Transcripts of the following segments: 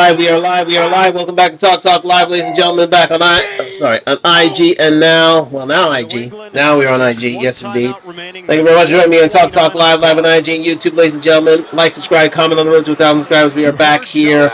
live. We are live. We are live. Welcome back to Talk Live, ladies and gentlemen. Back on on IG and now IG. Now we're on IG. Yes, indeed. Thank you very much for joining me on Talk Live on IG and YouTube, ladies and gentlemen. Like, subscribe, comment on the road to 1,000 subscribers. We are back here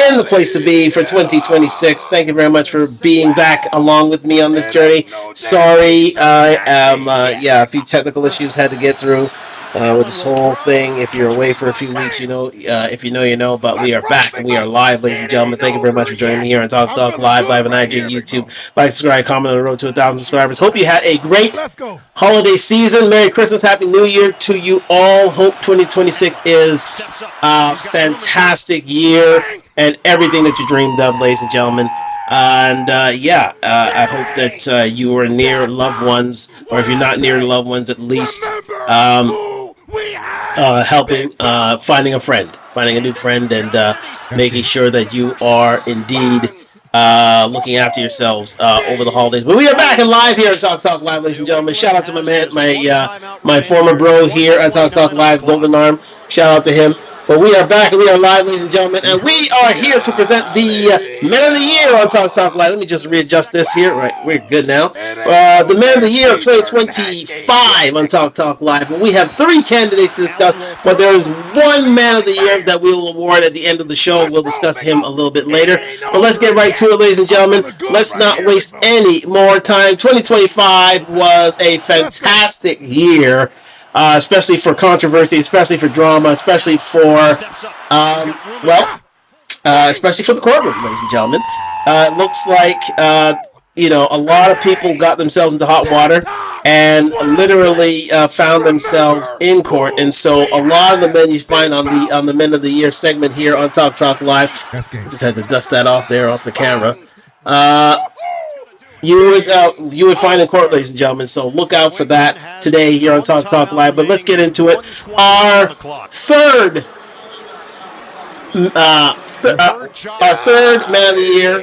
in the place to be for 2026. Thank you very much for being back along with me on this journey. Sorry, I am a few technical issues had to get through. With this whole thing, if you're away for a few weeks, you know, if you know, you know, but we are back and we are live, ladies and gentlemen. Thank you very much for joining me here on Talk Live on IG and YouTube. Like, subscribe, comment on the road to 1,000 subscribers. Hope you had a great holiday season. Merry Christmas, Happy New Year to you all. Hope 2026 is a fantastic year and everything that you dreamed of, ladies and gentlemen. And I hope that you are near loved ones, or if you're not near loved ones, at least helping, finding a new friend, and making sure that you are indeed looking after yourselves over the holidays. But we are back and live here at Talk Live, ladies and gentlemen. Shout out to my man, my former bro here at Talk Live, Golden Arm. Shout out to him. But we are back and we are live, ladies and gentlemen, and we are here to present the Men of the Year on Talk Live. Let me just readjust this here. Right, we're good now. The Men of the Year of 2025 on Talk Live. And we have 3 candidates to discuss, but there is one Man of the Year that we will award at the end of the show. We'll discuss him a little bit later. But let's get right to it, ladies and gentlemen. Let's not waste any more time. 2025 was a fantastic year. Especially for controversy, especially for drama, especially for, especially for the courtroom, ladies and gentlemen. It looks like, a lot of people got themselves into hot water and literally found themselves in court. And so a lot of the men you find on the Men of the Year segment here on Talk Live, just had to dust that off the camera. You would find in court, ladies and gentlemen. So look out for that today here on Talk Live. But let's get into it. Our third Man of the Year,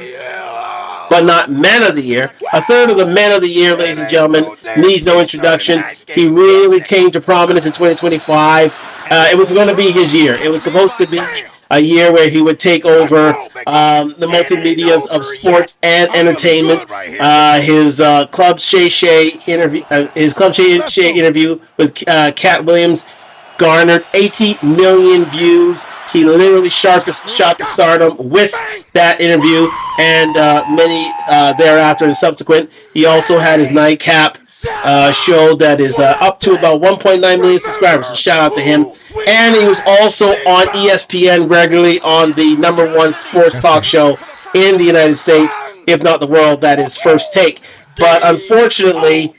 but not Man of the Year. A third of the Men of the Year, ladies and gentlemen, needs no introduction. He really came to prominence in 2025. It was going to be his year. It was supposed to be a year where he would take over the multimedias of sports and entertainment. His Club Shay Shay interview with Cat Williams garnered 80 million views. He literally shot to stardom with that interview, and many thereafter and subsequent. He also had his nightcap show that is up to about 1.9 million subscribers. So shout out to him. And he was also on ESPN regularly on the #1 sports talk show in the United States, if not the world, that is First Take. But unfortunately,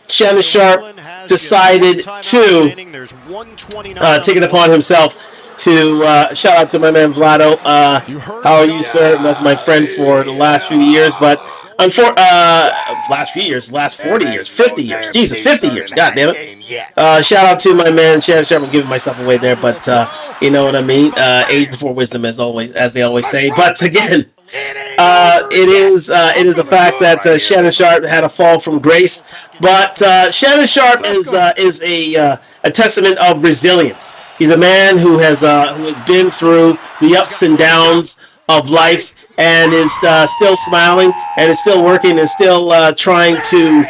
Shannon Sharpe decided to take it upon himself to shout out to my man Vlado. How are you, sir? That's my friend for the last few years, but last 40 years, 50 years, Jesus, 50 years, god damn it. Shout out to my man Shannon Sharpe. I'm giving myself away there, but you know what I mean. Age before wisdom, as they always say. But again, it is the fact that Shannon Sharpe had a fall from grace, but Shannon Sharpe is a testament of resilience. He's a man who has been through the ups and downs of life and is still smiling and is still working and still trying to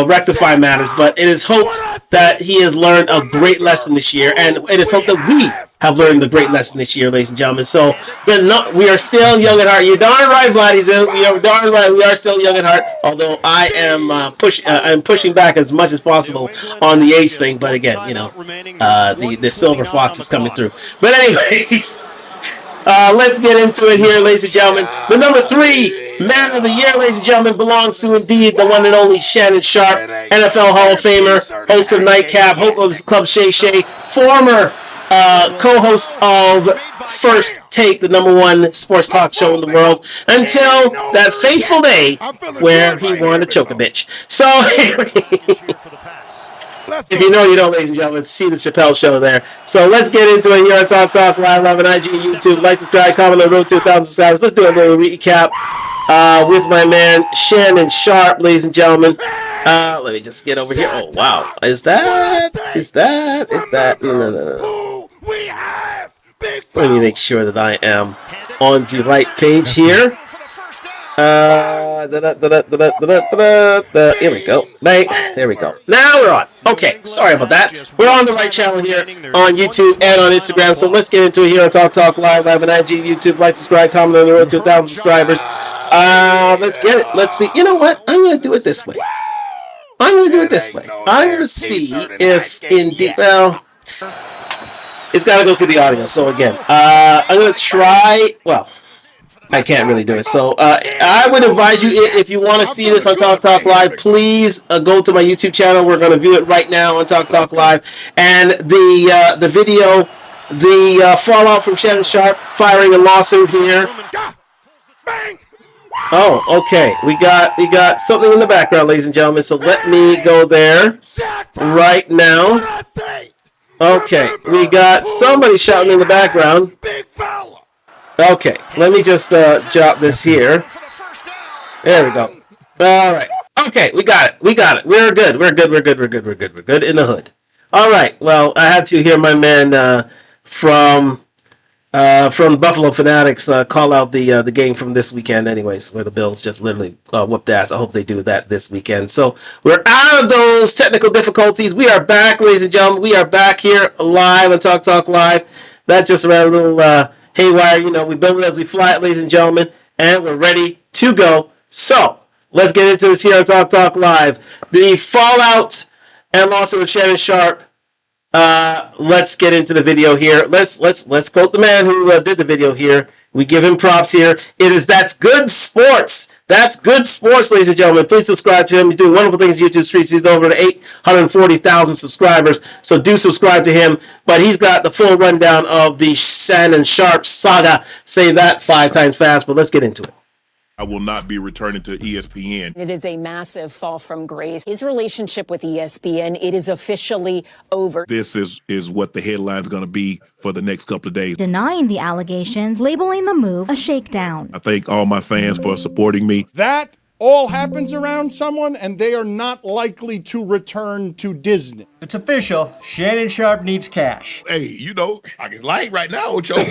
rectify matters. But it is hoped that he has learned a great lesson this year, and it is hoped that we have learned a great lesson this year, ladies and gentlemen. So, we are still young at heart. You're darn right, Vladdy. We are darn right. We are still young at heart. Although I am I'm pushing back as much as possible on the age thing. But again, the silver fox is coming through. But anyways. Let's get into it here, ladies and gentlemen. The number 3 Man of the Year, ladies and gentlemen, belongs to indeed the one and only Shannon Sharpe, NFL Hall of Famer, host of Nightcap, host of Club Shay Shay, former co-host of First Take, the #1 sports talk show in the world, until that fateful day where he wanted to choke a bitch. So, if you know, you know, ladies and gentlemen. See the Chappelle Show there. So let's get into it here on Talk Live on IG and YouTube. Like, subscribe, comment on the road to 1,000 subscribers. Let's do a little recap with my man Shannon Sharpe, ladies and gentlemen. Let me just get over here. Oh, wow. Is that? No. Let me make sure that I am on the right page here. Here we go. Right, there we go. Now we're on. Okay, sorry about that. We're on the right channel here on YouTube and on Instagram. So let's get into it here on Talk Live, Live on IG, YouTube. Like, subscribe, comment on the road to 1,000 subscribers. Let's get it. Let's see. You know what? I'm going to do it this way. I'm going to see if indeed, well, it's got to go through the audio. So again, I'm going to try, well, I can't really do it. So I would advise you, if you want to see this on Talk Live, please go to my YouTube channel. We're going to view it right now on Talk Live. And the video, the fallout from Shannon Sharpe firing a lawsuit here. Oh, okay. We got something in the background, ladies and gentlemen. So let me go there right now. Okay, we got somebody shouting in the background. Okay, let me just drop this here. There we go. All right. Okay, we got it. We're good. We're good in the hood. All right. Well, I had to hear my man from Buffalo Fanatics call out the game from this weekend anyways, where the Bills just literally whooped ass. I hope they do that this weekend. So we're out of those technical difficulties. We are back, ladies and gentlemen. We are back here live on Talk Live. That just ran a little haywire. You know, we build it as we fly it, ladies and gentlemen, and we're ready to go. So let's get into this here on Talk Live. The fallout and loss of Shannon Sharpe. Let's get into the video here. Let's quote the man who did the video here. We give him props here. That's good sports. That's good sports, ladies and gentlemen. Please subscribe to him. He's doing wonderful things on YouTube streets. He's over to 840,000 subscribers. So do subscribe to him. But he's got the full rundown of the Shannon Sharpe saga. Say that 5 times fast, but let's get into it. I will not be returning to ESPN. It is a massive fall from grace. His relationship with ESPN, it is officially over. This is what the headline's going to be for the next couple of days. Denying the allegations, labeling the move a shakedown. I thank all my fans for supporting me. That all happens around someone, and they are not likely to return to Disney. It's official. Shannon Sharpe needs cash. Hey, you know, I get light right now, Ocho.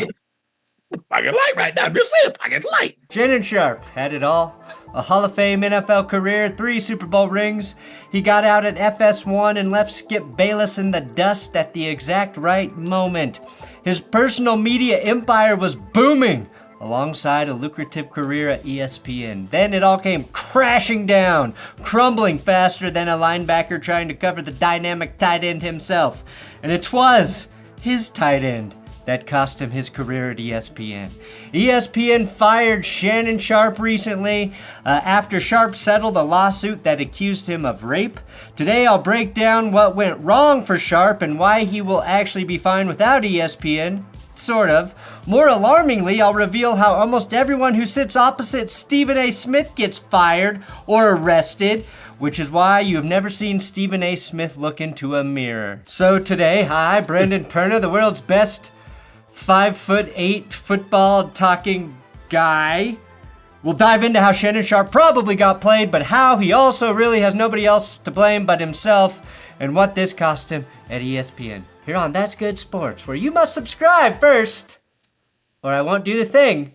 I get light right now. Just say I get light. Shannon Sharpe had it all. A Hall of Fame NFL career, 3 Super Bowl rings. He got out at FS1 and left Skip Bayless in the dust at the exact right moment. His personal media empire was booming alongside a lucrative career at ESPN. Then it all came crashing down, crumbling faster than a linebacker trying to cover the dynamic tight end himself. And it was his tight end that cost him his career at ESPN. ESPN fired Shannon Sharpe recently after Sharpe settled a lawsuit that accused him of rape. Today I'll break down what went wrong for Sharpe and why he will actually be fine without ESPN. Sort of. More alarmingly, I'll reveal how almost everyone who sits opposite Stephen A. Smith gets fired or arrested, which is why you have never seen Stephen A. Smith look into a mirror. So today, I, Brendan Perna, the world's best 5'8" football talking guy, we'll dive into how Shannon Sharpe probably got played, but how he also really has nobody else to blame but himself, and what this cost him at ESPN. Here on That's Good Sports, where you must subscribe first, or I won't do the thing.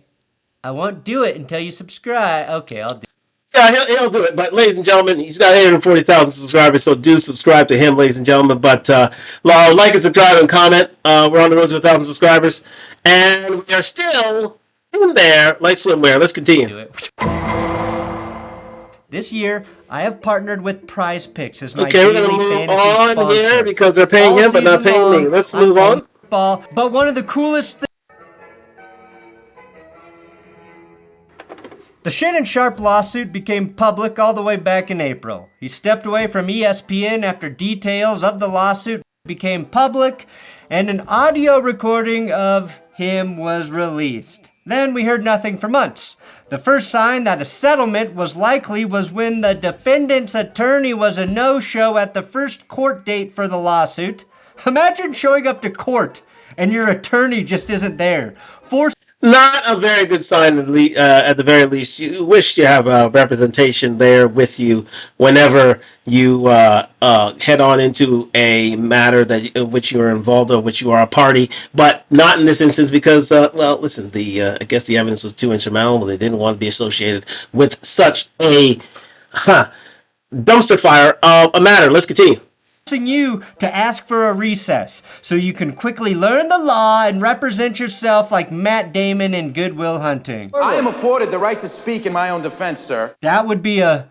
I won't do it until you subscribe. Okay, I'll do it. Yeah, he'll do it. But ladies and gentlemen, he's got 840,000 subscribers, so do subscribe to him, ladies and gentlemen. But like and subscribe and comment. We're on the road to 1,000 subscribers, and we are still in there like swimwear. Let's continue. This year, I have partnered with Prize Picks as my Okay, we're daily going to move fantasy on sponsor. here because they're paying All him but not season paying me. long, Let's I'm move on. playing football, but one of the coolest things. The Shannon Sharpe lawsuit became public all the way back in April. He stepped away from ESPN after details of the lawsuit became public, and an audio recording of him was released. Then we heard nothing for months. The first sign that a settlement was likely was when the defendant's attorney was a no-show at the first court date for the lawsuit. Imagine showing up to court and your attorney just isn't there. Not a very good sign, at the very least. You wish you have representation there with you whenever you head on into a matter that which you are involved or which you are a party, but not in this instance because, well, listen, I guess the evidence was too insurmountable. They didn't want to be associated with such a dumpster fire of a matter. Let's continue. You to ask for a recess so you can quickly learn the law and represent yourself like Matt Damon in Good Will Hunting. I am afforded the right to speak in my own defense, sir. That would be a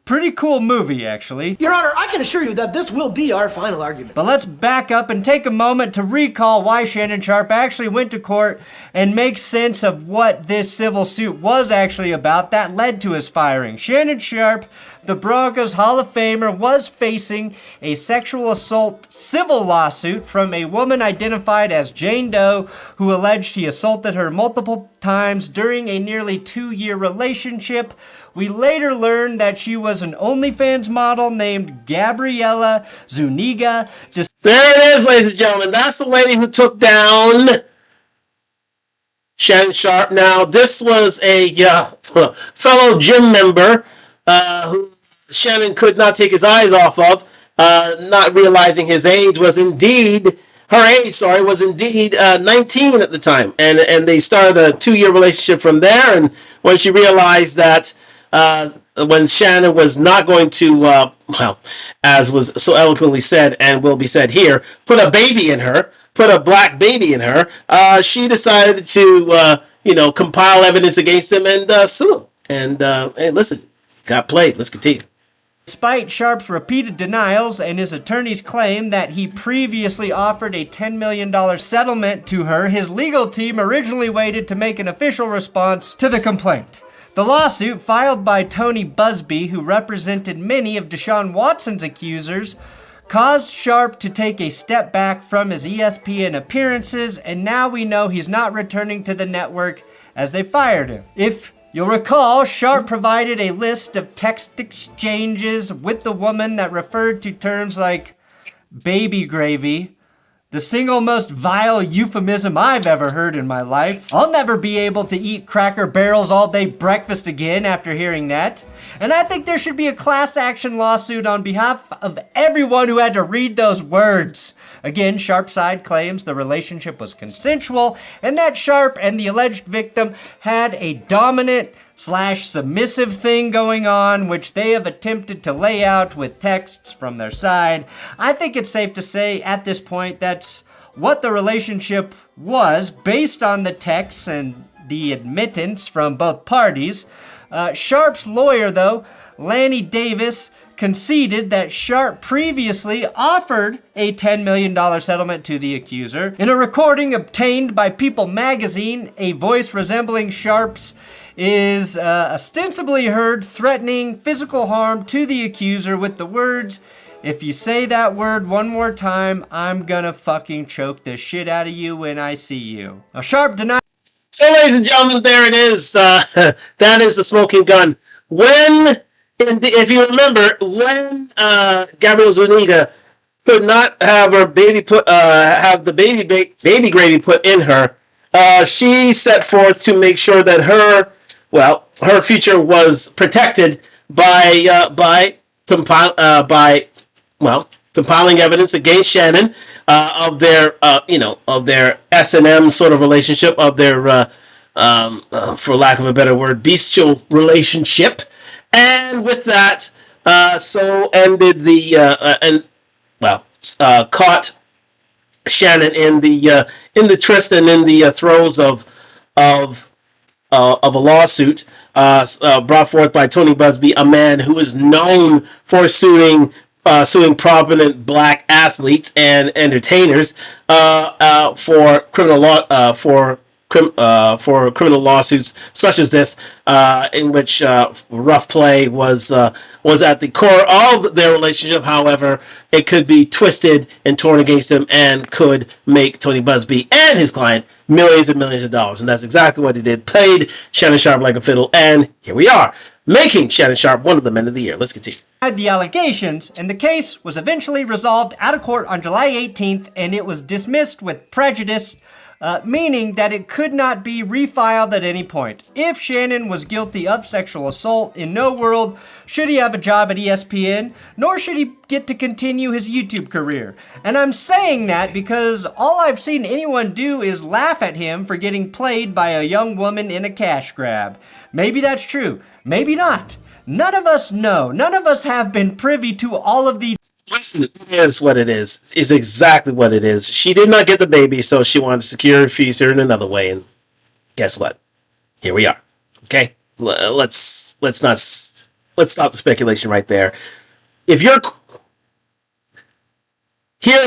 pretty cool movie, actually. Your Honor, I can assure you that this will be our final argument. But let's back up and take a moment to recall why Shannon Sharpe actually went to court and make sense of what this civil suit was actually about that led to his firing. Shannon Sharpe, the Broncos Hall of Famer, was facing a sexual assault civil lawsuit from a woman identified as Jane Doe, who alleged he assaulted her multiple times during a nearly 2-year relationship. We later learned that she was an OnlyFans model named Gabriella Zuniga. There it is, ladies and gentlemen. That's the lady who took down Shannon Sharpe. Now, this was a fellow gym member who Shannon could not take his eyes off of, not realizing his age was indeed, her age, was indeed 19 at the time. And they started a 2-year relationship from there. And when she realized that when Shannon was not going to, well, as was so eloquently said and will be said here, put a baby in her, put a black baby in her, she decided to, compile evidence against him and sue him. And, hey, listen, got played. Let's continue. Despite Sharpe's repeated denials and his attorney's claim that he previously offered a $10 million settlement to her, his legal team originally waited to make an official response to the complaint. The lawsuit, filed by Tony Busby, who represented many of Deshaun Watson's accusers, caused Sharpe to take a step back from his ESPN appearances, and now we know he's not returning to the network as they fired him. If you'll recall, Sharpe provided a list of text exchanges with the woman that referred to terms like baby gravy, the single most vile euphemism I've ever heard in my life. I'll never be able to eat Cracker Barrel's all-day breakfast again after hearing that. And I think there should be a class action lawsuit on behalf of everyone who had to read those words. Again, Sharpe's side claims the relationship was consensual and that Sharpe and the alleged victim had a dominant/submissive thing going on, which they have attempted to lay out with texts from their side. I think it's safe to say at this point that's what the relationship was based on the texts and the admittance from both parties. Sharpe's lawyer, though, Lanny Davis, conceded that Sharpe previously offered a $10 million settlement to the accuser. In a recording obtained by People magazine, a voice resembling Sharpe's is ostensibly heard threatening physical harm to the accuser with the words, "If you say that word one more time, I'm gonna fucking choke the shit out of you when I see you." Now, Sharpe denied. So, ladies and gentlemen, there it is. That is the smoking gun. If you remember, when Gabrielle Zuniga could not have her baby have the baby gravy put in her, she set forth to make sure that her future was protected by compiling evidence against Shannon of their S&M sort of relationship, of their for lack of a better word, bestial relationship. And with that, so ended caught Shannon in the tryst and in the throes of a lawsuit brought forth by Tony Busby, a man who is known for suing prominent black athletes and entertainers for criminal lawsuits such as this, in which rough play was at the core of their relationship. However, it could be twisted and torn against him and could make Tony Busby and his client millions and millions of dollars. And that's exactly what he did. Played Shannon Sharpe like a fiddle, and here we are, making Shannon Sharpe one of the men of the year. Let's continue. The allegations, and the case was eventually resolved out of court on July 18th, and it was dismissed with prejudice meaning that it could not be refiled at any point. If Shannon was guilty of sexual assault, in no world should he have a job at ESPN, nor should he get to continue his YouTube career. And I'm saying that because all I've seen anyone do is laugh at him for getting played by a young woman in a cash grab. Maybe that's true, maybe not. None of us know. None of us have been privy to all of the... Listen, it is what it is. It's exactly what it is. She did not get the baby, so she wanted to secure her future in another way. And guess what? Here we are. Okay, let's stop the speculation right there. Here's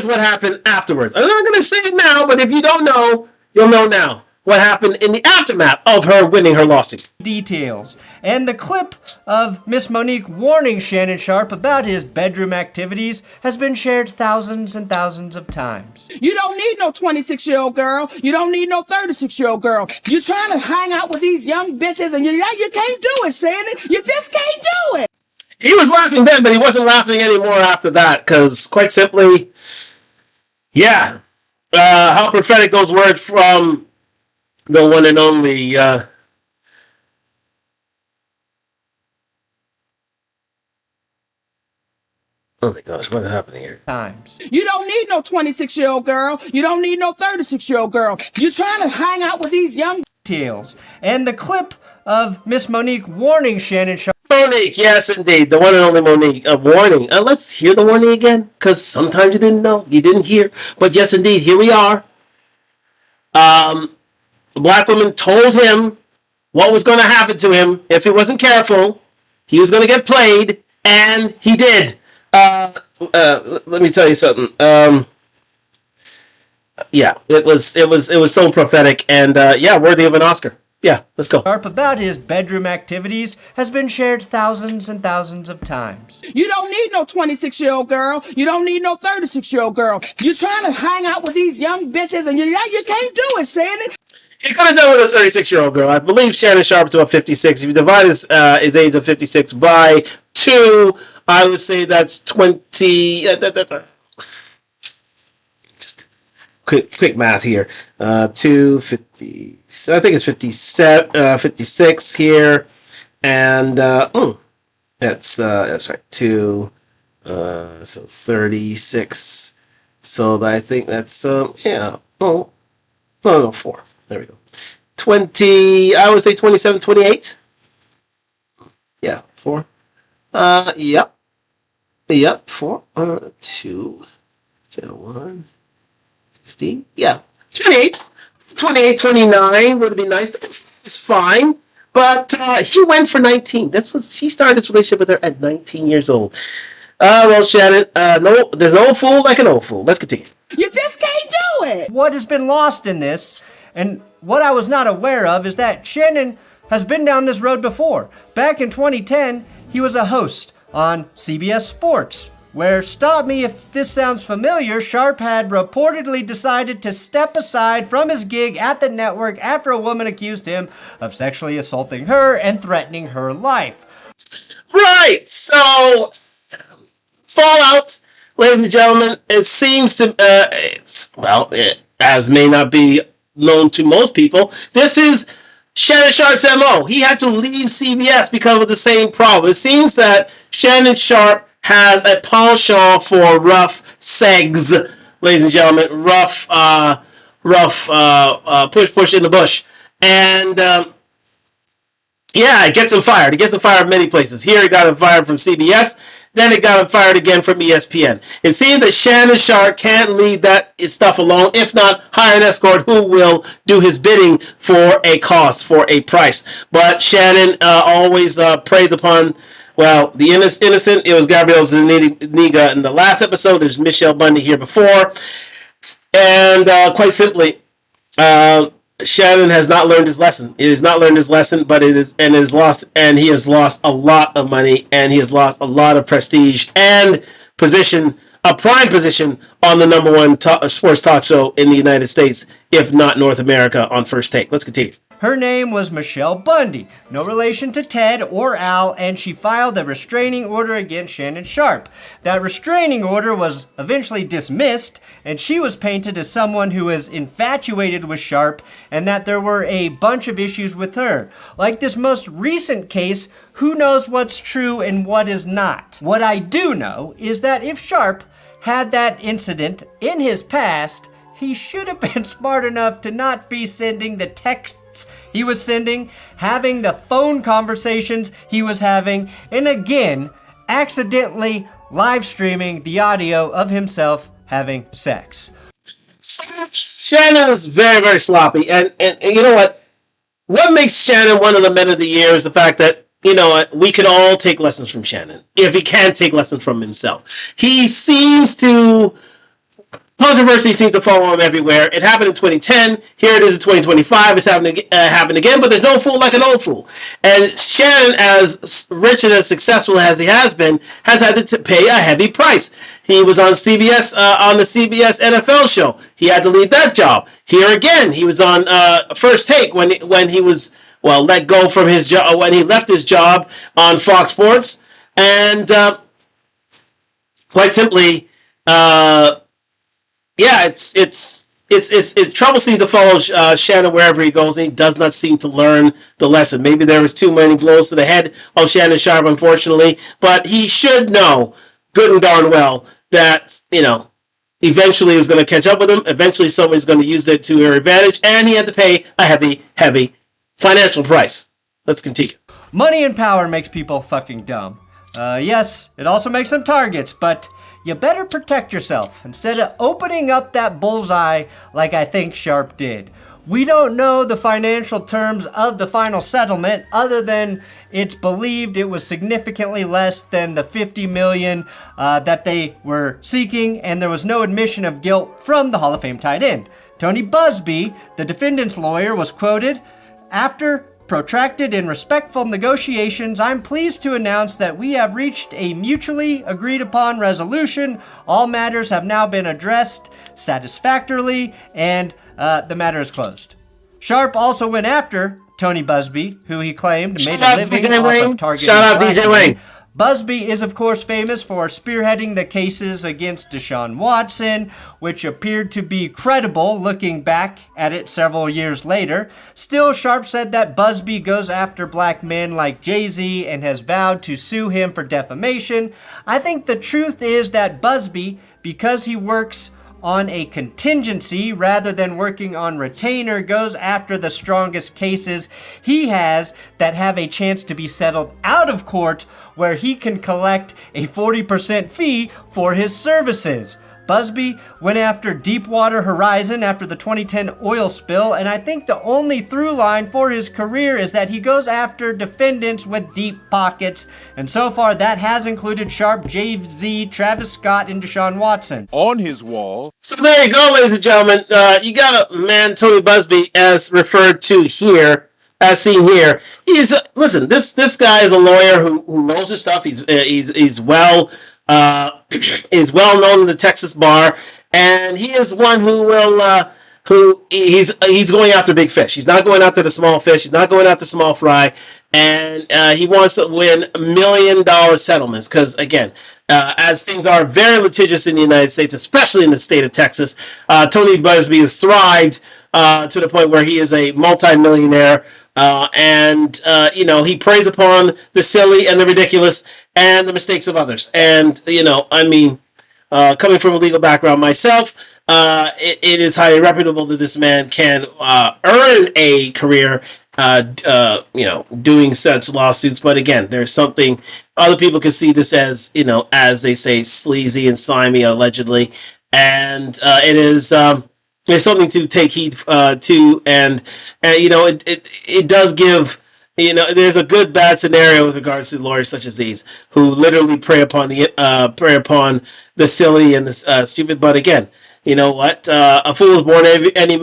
what happened afterwards. I'm not going to say it now, but if you don't know, you'll know now what happened in the aftermath of her winning her lawsuit. Details. And the clip of Miss Monique warning Shannon Sharpe about his bedroom activities has been shared thousands and thousands of times. You don't need no 26-year-old girl. You don't need no 36-year-old girl. You're trying to hang out with these young bitches and you can't do it, Shannon. You just can't do it. He was laughing then, but he wasn't laughing anymore after that, because quite simply, yeah, how prophetic those words from the one and only oh my gosh, what's happening here? Times. You don't need no 26-year-old girl. You don't need no 36-year-old girl. You're trying to hang out with these young... Details. And the clip of Miss Monique warning Shannon Sharpe. Monique, yes indeed, the one and only Monique. A warning. Let's hear the warning again, because sometimes you didn't know, you didn't hear. But yes indeed, here we are. The black woman told him what was going to happen to him if he wasn't careful. He was going to get played, and he did. Let me tell you something. Yeah, it was so prophetic, and yeah, worthy of an Oscar. Yeah, let's go. Sharpe about his bedroom activities has been shared thousands and thousands of times. You don't need no 26-year-old girl. You don't need no 36-year-old girl. You're trying to hang out with these young bitches and you can't do it, Shannon. He could have done with a 36-year-old girl. I believe Shannon Sharpe to a 56. If you divide his age of 56 by 2, I would say that's 20. Just quick math here. 250. So I think it's 57, 56 here, and that's right. 2. So 36. So I think that's yeah. Oh, no, 4. There we go. 20. I would say 27, 28. Yeah, 4. Yep. 4. 2. 1. 15. Yeah. 28. 28, 29 would be nice. It's fine. But he went for 19. She started this relationship with her at 19 years old. Well, Shannon, no, there's no fool like an old fool. Let's continue. You just can't do it. What has been lost in this, and what I was not aware of, is that Shannon has been down this road before. Back in 2010, he was a host on CBS Sports, where, stop me if this sounds familiar, Sharpe had reportedly decided to step aside from his gig at the network after a woman accused him of sexually assaulting her and threatening her life. Right, so fallout, ladies and gentlemen, it seems to, as may not be known to most people, this is Shannon Sharpe's MO. He had to leave CBS because of the same problem. It seems that Shannon Sharpe has a penchant for rough segs, ladies and gentlemen, rough push in the bush, and yeah, it gets him fired. It gets him fired many places. Here, it got him fired from CBS. Then it got him fired again from ESPN. It seems that Shannon Sharpe can't leave that stuff alone. If not, hire an escort who will do his bidding for a cost, for a price. But Shannon always preys upon, well, the innocent. It was Gabrielle Zuniga in the last episode. There's Michelle Bundy here before. And quite simply, Shannon has not learned his lesson. He has not learned his lesson, but he has lost a lot of money, and he has lost a lot of prestige and position, a prime position on the #1 sports talk show in the United States, if not North America, on First Take. Let's continue. Her name was Michelle Bundy, no relation to Ted or Al, and she filed a restraining order against Shannon Sharpe. That restraining order was eventually dismissed, and she was painted as someone who was infatuated with Sharpe and that there were a bunch of issues with her. Like this most recent case, who knows what's true and what is not? What I do know is that if Sharpe had that incident in his past, he should have been smart enough to not be sending the texts he was sending, having the phone conversations he was having, and again, accidentally live streaming the audio of himself having sex. Shannon is very, very sloppy. And you know what? What makes Shannon one of the men of the year is the fact that, you know what, we could all take lessons from Shannon, if he can take lessons from himself. He seems to... Controversy seems to follow him everywhere. It happened in 2010. Here it is in 2025. It's happened again, but there's no fool like an old fool. And Shannon, as rich and as successful as he has been, has had to pay a heavy price. He was on CBS, on the CBS NFL show. He had to leave that job. Here again, he was on First Take when he was, well, let go from his job, when he left his job on Fox Sports. And quite simply, yeah, it's trouble seems to follow Shannon wherever he goes, and he does not seem to learn the lesson. Maybe there was too many blows to the head of Shannon Sharpe, unfortunately, but he should know good and darn well that, you know, eventually it was going to catch up with him. Eventually somebody's going to use it to their advantage, and he had to pay a heavy, heavy financial price. Let's continue. Money and power makes people fucking dumb. Yes, it also makes them targets, but you better protect yourself instead of opening up that bullseye like I think Sharpe did. We don't know the financial terms of the final settlement other than it's believed it was significantly less than the $50 million that they were seeking, and there was no admission of guilt from the Hall of Fame tight end. Tony Busby, the defendant's lawyer, was quoted, "After protracted and respectful negotiations, I'm pleased to announce that we have reached a mutually agreed upon resolution. All matters have now been addressed satisfactorily, and the matter is closed." Sharpe also went after Tony Busby, who he claimed made a living off of targeting. Shout out DJ Wayne. Busby is, of course, famous for spearheading the cases against Deshaun Watson, which appeared to be credible looking back at it several years later. Still, Sharpe said that Busby goes after black men like Jay-Z and has vowed to sue him for defamation. I think the truth is that Busby, because he works on a contingency rather than working on retainer, goes after the strongest cases he has that have a chance to be settled out of court, where he can collect a 40% fee for his services. Busby went after Deepwater Horizon after the 2010 oil spill, and I think the only through line for his career is that he goes after defendants with deep pockets, and so far that has included Sharpe, Jay-Z, Travis Scott, and Deshaun Watson. On his wall. So there you go, ladies and gentlemen. You got a man, Tony Busby, as referred to here, as seen here. He's listen. This guy is a lawyer who knows his stuff. He's well. Is well known in the Texas bar, and he is one who will he's going after big fish. He's not going after the small fish. He's not going after small fry, and he wants to win $1 million settlements because, again, as things are very litigious in the United States, especially in the state of Texas, Tony Busby has thrived to the point where he is a multi-millionaire. You know, he preys upon the silly and the ridiculous and the mistakes of others. And, you know, I mean, coming from a legal background myself, it is highly reputable that this man can earn a career, you know, doing such lawsuits. But again, there's something other people can see this as, you know, as they say, sleazy and slimy, allegedly. And it is... There's something to take heed to, and you know, it does give, you know, there's a good bad scenario with regards to lawyers such as these who literally prey upon the silly and the stupid. But again, you know what? A fool is born every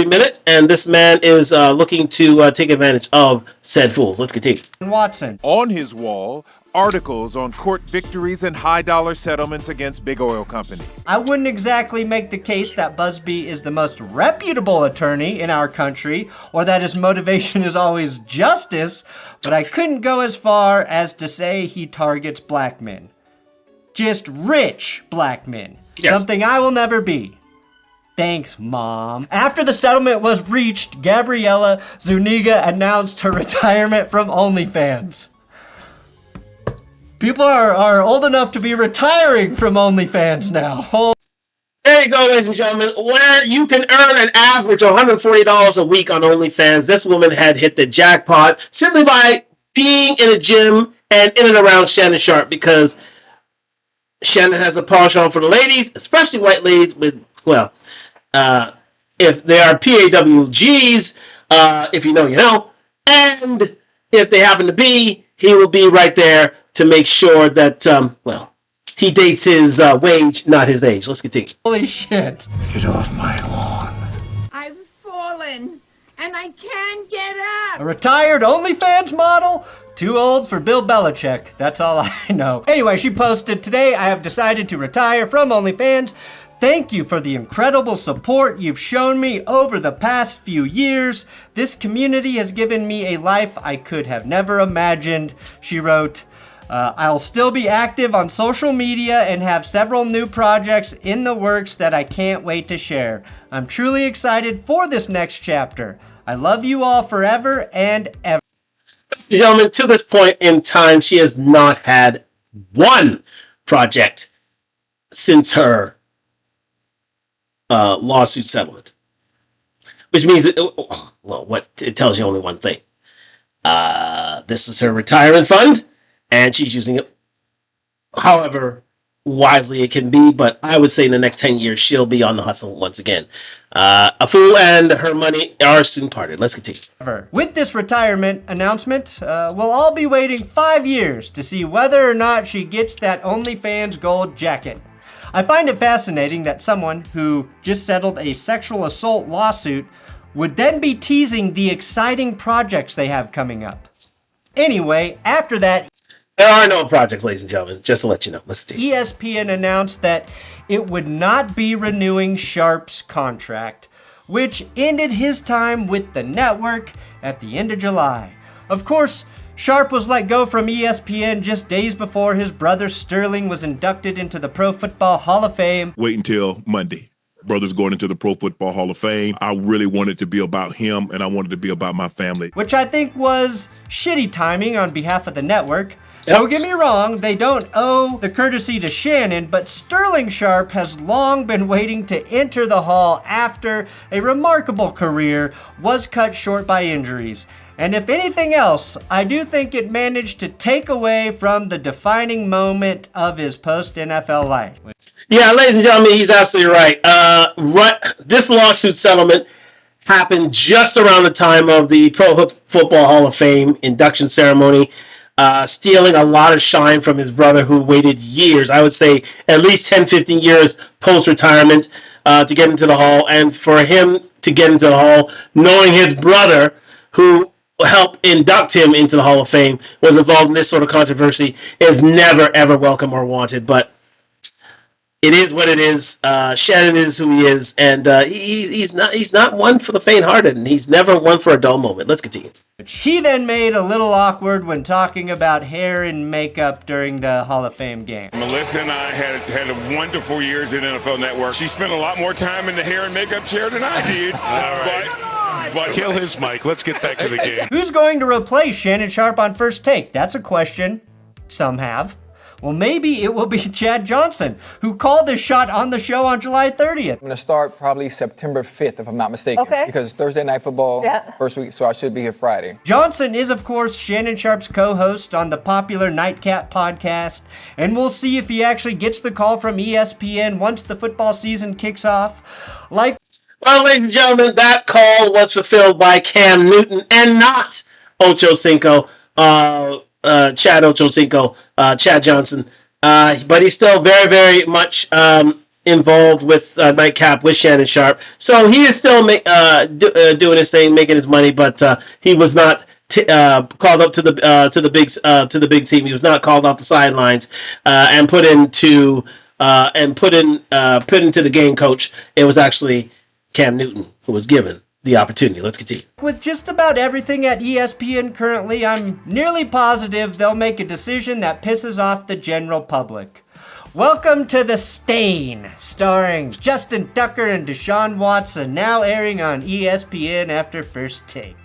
minute, and this man is looking to take advantage of said fools. Let's continue. Watson. On his wall, articles on court victories and high-dollar settlements against big oil companies. I wouldn't exactly make the case that Busby is the most reputable attorney in our country, or that his motivation is always justice, but I couldn't go as far as to say he targets black men. Just rich black men. Yes. Something I will never be. Thanks, Mom. After the settlement was reached, Gabriella Zuniga announced her retirement from OnlyFans. People are old enough to be retiring from OnlyFans now. There you go, ladies and gentlemen, where you can earn an average of $140 a week on OnlyFans. This woman had hit the jackpot simply by being in a gym and in and around Shannon Sharp, because Shannon has a penchant for the ladies, especially white ladies with, well, if they are PAWGs, if you know, you know, and if they happen to be, he will be right there to make sure that, well, he dates his wage, not his age. Let's continue. Holy shit. Get off my lawn. I've fallen, and I can't get up. A retired OnlyFans model? Too old for Bill Belichick. That's all I know. Anyway, she posted, "Today I have decided to retire from OnlyFans. Thank you for the incredible support you've shown me over the past few years. This community has given me a life I could have never imagined." She wrote, "I'll still be active on social media and have several new projects in the works that I can't wait to share. I'm truly excited for this next chapter. I love you all forever and ever." Gentlemen, to this point in time, she has not had one project since her lawsuit settlement, which means that, well, what it tells you only one thing. This is her retirement fund, and she's using it however wisely it can be, but I would say in the next 10 years, she'll be on the hustle once again. A fool and her money are soon parted. Let's continue. With this retirement announcement, we'll all be waiting 5 years to see whether or not she gets that OnlyFans gold jacket. I find it fascinating that someone who just settled a sexual assault lawsuit would then be teasing the exciting projects they have coming up. Anyway, after that, there are no projects, ladies and gentlemen, just to let you know. Let's see. ESPN announced that it would not be renewing Sharp's contract, which ended his time with the network at the end of July. Of course, Sharp was let go from ESPN just days before his brother Sterling was inducted into the Pro Football Hall of Fame. Wait until Monday. Brother's going into the Pro Football Hall of Fame. I really wanted to be about him, and I wanted to be about my family. Which I think was shitty timing on behalf of the network. Yep. Don't get me wrong, they don't owe the courtesy to Shannon, but Sterling Sharp has long been waiting to enter the Hall after a remarkable career was cut short by injuries. And if anything else, I do think it managed to take away from the defining moment of his post-NFL life. Yeah, ladies and gentlemen, he's absolutely right. This lawsuit settlement happened just around the time of the Pro Football Hall of Fame induction ceremony, stealing a lot of shine from his brother, who waited years, I would say at least 10, 15 years post-retirement to get into the Hall. And for him to get into the Hall, knowing his brother, who helped induct him into the Hall of Fame, was involved in this sort of controversy, is never, ever welcome or wanted. But it is what it is. Shannon is who he is, and he's not one for the faint-hearted, and he's never one for a dull moment. Let's continue. He then made a little awkward when talking about hair and makeup during the Hall of Fame game. Melissa and I had a wonderful years at NFL Network. She spent a lot more time in the hair and makeup chair than I did. All right. But Kill his mic. Let's get back to the game. Who's going to replace Shannon Sharp on First Take? That's a question some have. Well, maybe it will be Chad Johnson, who called this shot on the show on July 30th. I'm going to start probably September 5th, if I'm not mistaken. Okay. Because it's Thursday Night Football first week, so I should be here Friday. Johnson is, of course, Shannon Sharp's co-host on the popular Nightcap podcast, and we'll see if he actually gets the call from ESPN once the football season kicks off. Well, ladies and gentlemen, that call was fulfilled by Cam Newton and not Ocho Cinco. Chad Ochocinco, Chad Johnson, but he's still very, very much involved with Nightcap with Shannon Sharp. So he is still doing his thing, making his money, but he was not called up to the big team. He was not called off the sidelines and put into the game coach. It was actually Cam Newton who was given the opportunity. Let's continue. With just about everything at ESPN currently, I'm nearly positive they'll make a decision that pisses off the general public. Welcome to The Stain, starring Justin Tucker and Deshaun Watson, now airing on ESPN after First Take.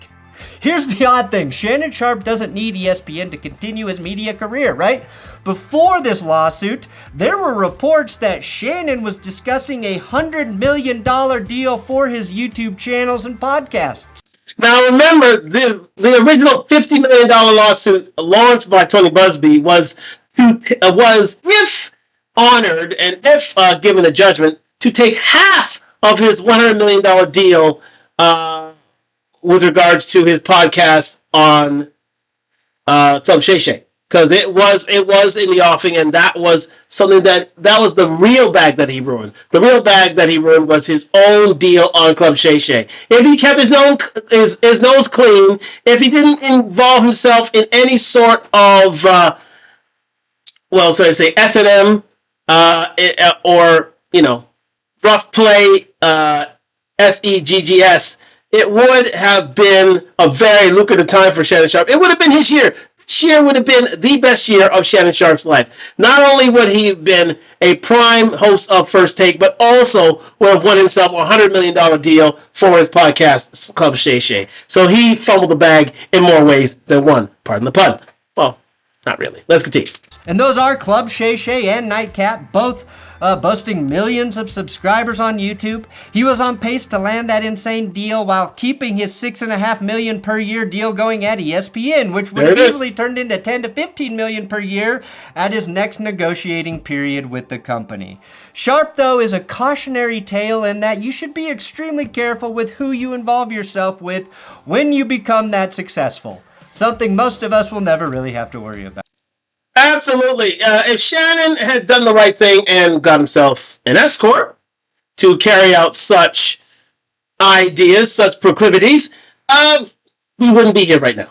Here's the odd thing. Shannon Sharpe doesn't need ESPN to continue his media career, right? Before this lawsuit, there were reports that Shannon was discussing a $100 million deal for his YouTube channels and podcasts. Now remember, the original $50 million lawsuit launched by Tony Busby was if honored and if given a judgment, to take half of his $100 million deal with regards to his podcast on Club Shay Shay, because it was in the offing, and that was something that was the real bag that he ruined. The real bag that he ruined was his own deal on Club Shay Shay. If he kept his nose clean, if he didn't involve himself in any sort of S&M or rough play SEGGS. It would have been a very lucrative time for Shannon Sharpe. It would have been his year. This year would have been the best year of Shannon Sharpe's life. Not only would he have been a prime host of First Take, but also would have won himself a $100 million deal for his podcast, Club Shay Shay. So he fumbled the bag in more ways than one. Pardon the pun. Well, not really. Let's continue. And those are Club Shay Shay and Nightcap, both boasting millions of subscribers on YouTube. He was on pace to land that insane deal while keeping his $6.5 million per year deal going at ESPN, which would have easily turned into $10 to $15 million per year at his next negotiating period with the company. Sharpe, though, is a cautionary tale in that you should be extremely careful with who you involve yourself with when you become that successful. Something most of us will never really have to worry about. Absolutely. If Shannon had done the right thing and got himself an escort to carry out such ideas, such proclivities, we wouldn't be here right now.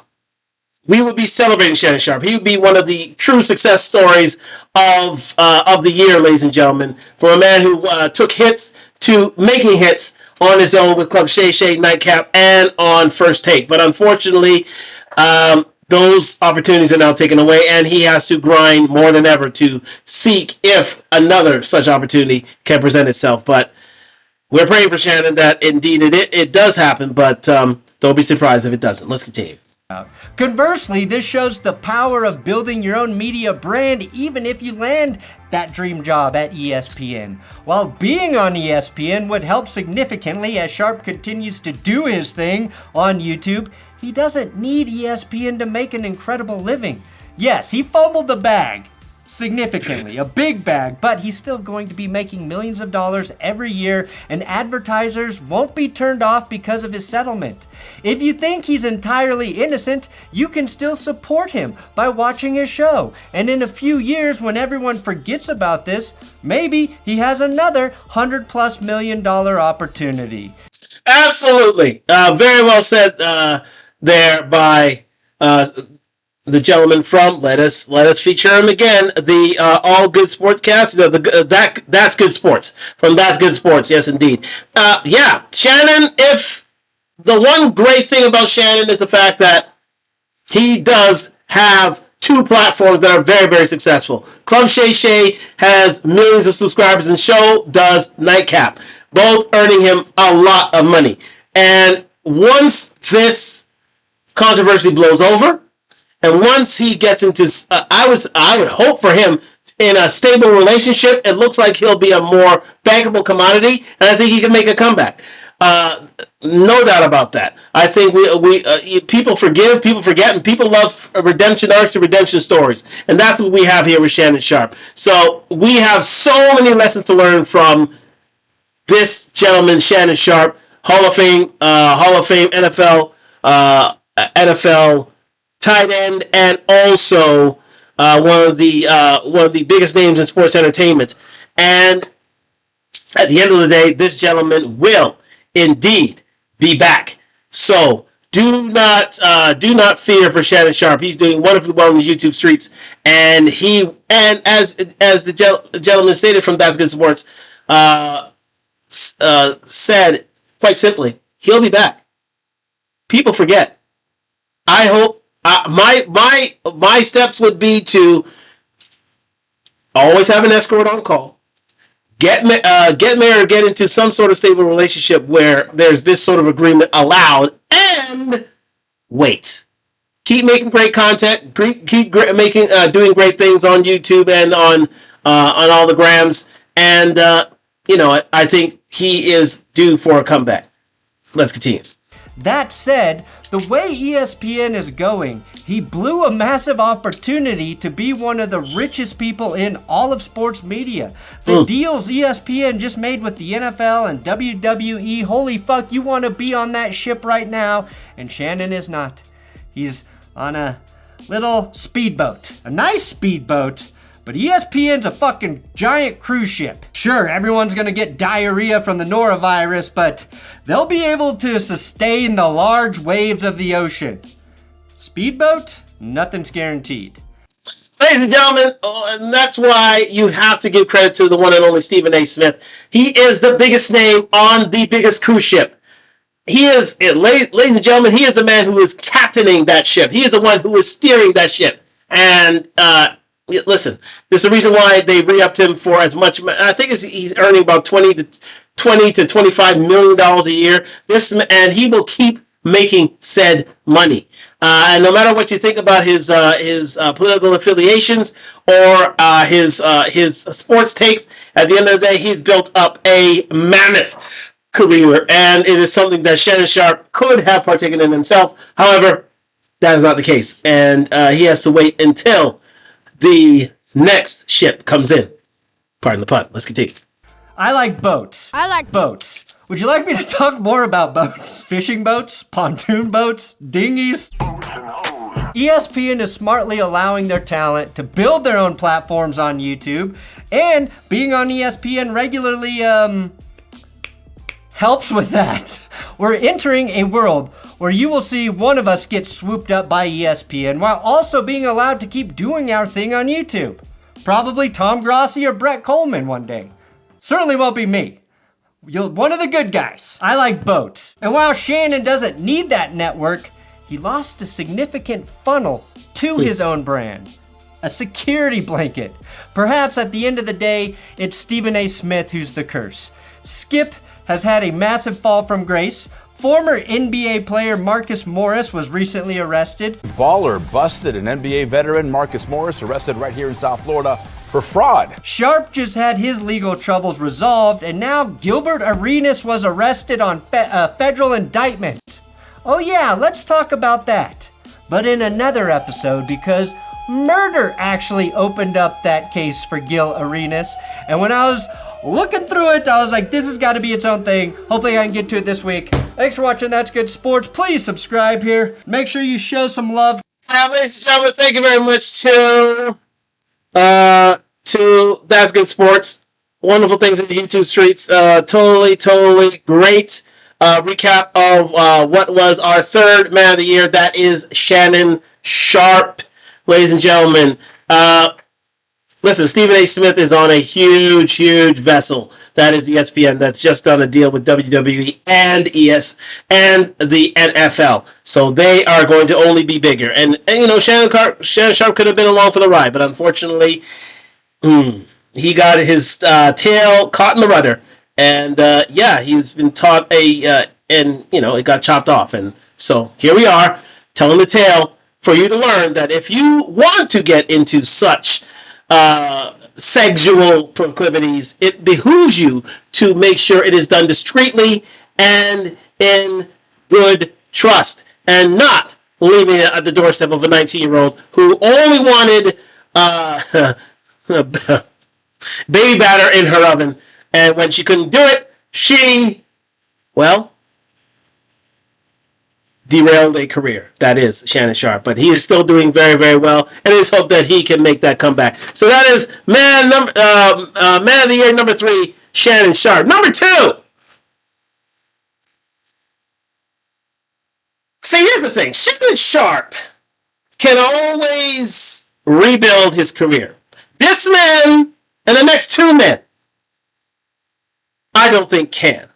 We would be celebrating Shannon Sharpe. He would be one of the true success stories of the year, ladies and gentlemen, for a man who took hits to making hits on his own with Club Shay Shay, Nightcap, and on First Take. But unfortunately, those opportunities are now taken away, and he has to grind more than ever to seek if another such opportunity can present itself. But we're praying for Shannon that indeed it does happen, but don't be surprised if it doesn't. Let's continue. Conversely, this shows the power of building your own media brand even if you land that dream job at ESPN. While being on ESPN would help significantly as Sharpe continues to do his thing on YouTube, he doesn't need ESPN to make an incredible living. Yes, he fumbled the bag significantly, a big bag, but he's still going to be making millions of dollars every year, and advertisers won't be turned off because of his settlement. If you think he's entirely innocent, you can still support him by watching his show. And in a few years, when everyone forgets about this, maybe he has another $100+ million opportunity. Absolutely. Very well said there by the gentleman from let us feature him again, the All Good Sportscast, That's Good Sports, from That's Good Sports. Yes, indeed. Shannon, if the one great thing about Shannon is the fact that he does have two platforms that are very, very successful. Club Shay Shay has millions of subscribers, and so does Nightcap, both earning him a lot of money. And once this controversy blows over, and once he gets into, I would hope for him in a stable relationship. It looks like he'll be a more bankable commodity, and I think he can make a comeback. No doubt about that. I think we people forgive, people forget, and people love redemption arcs and redemption stories, and that's what we have here with Shannon Sharpe. So we have so many lessons to learn from this gentleman, Shannon Sharpe, Hall of Fame NFL tight end, and also one of the biggest names in sports entertainment. And at the end of the day, this gentleman will indeed be back. So do not fear for Shannon Sharpe. He's doing wonderfully well on the YouTube streets, and as the gentleman stated from That's Good Sports, said quite simply, he'll be back. People forget. I hope my steps would be to always have an escort on call. Get married or get into some sort of stable relationship where there's this sort of agreement allowed, and wait. Keep making great content. Keep making doing great things on YouTube and on all the grams. And I think he is due for a comeback. Let's continue. That said, the way ESPN is going, he blew a massive opportunity to be one of the richest people in all of sports media. The deals ESPN just made with the NFL and WWE, holy fuck, you want to be on that ship right now, and Shannon is not. He's on a little speedboat, a nice speedboat, but ESPN's a fucking giant cruise ship. Sure, everyone's gonna get diarrhea from the norovirus, but they'll be able to sustain the large waves of the ocean. Speedboat? Nothing's guaranteed. Ladies and gentlemen, and that's why you have to give credit to the one and only Stephen A. Smith. He is the biggest name on the biggest cruise ship. He is, ladies and gentlemen, he is the man who is captaining that ship. He is the one who is steering that ship. And, listen, there's a reason why they re-upped him for as much. I think he's earning about $20 to $25 million a year. And he will keep making said money. And no matter what you think about his political affiliations or his sports takes, at the end of the day, he's built up a mammoth career, and it is something that Shannon Sharpe could have partaken in himself. However, that is not the case, and he has to wait until the next ship comes in. Pardon the pun. Let's continue. I like boats. Boats. Would you like me to talk more about boats? Fishing boats? Pontoon boats? Dinghies? ESPN is smartly allowing their talent to build their own platforms on YouTube, and being on ESPN regularly, helps with that. We're entering a world where you will see one of us get swooped up by ESPN while also being allowed to keep doing our thing on YouTube. Probably Tom Grossi or Brett Coleman one day. Certainly won't be me. One of the good guys. I like boats. And while Shannon doesn't need that network, he lost a significant funnel to his own brand. A security blanket. Perhaps at the end of the day, it's Stephen A. Smith who's the curse. Skip has had a massive fall from grace. Former NBA player Marcus Morris was recently arrested. Baller busted. An NBA veteran, Marcus Morris, arrested right here in South Florida for fraud. Sharpe just had his legal troubles resolved, and now Gilbert Arenas was arrested on federal indictment. Oh yeah, let's talk about that. But in another episode, because murder actually opened up that case for Gil Arenas. And when I was looking through it, I was like, this has got to be its own thing. Hopefully I can get to it this week. Thanks for watching That's Good Sports. Please subscribe here. Make sure you show some love. Ladies and gentlemen, thank you very much to That's Good Sports. Wonderful things in the YouTube streets. Totally great recap of what was our third man of the year. That is Shannon Sharpe. Ladies and gentlemen, listen, Stephen A. Smith is on a huge vessel. That is ESPN. That's just done a deal with WWE and and the NFL. So they are going to only be bigger. And Shannon Sharpe could have been along for the ride, but unfortunately, he got his tail caught in the rudder. And he's been taught it got chopped off. And so here we are, telling the tale for you to learn that if you want to get into such sexual proclivities, it behooves you to make sure it is done discreetly and in good trust, and not leaving it at the doorstep of a 19-year-old who only wanted baby batter in her oven, and when she couldn't do it, she, derailed a career. That is Shannon Sharpe, but he is still doing very well, and it is hope that he can make that comeback. So that is man of the year number 3, Shannon Sharpe. Number 2, See, here's the thing. Shannon Sharp can always rebuild his career. This man and the next two men, I don't think can.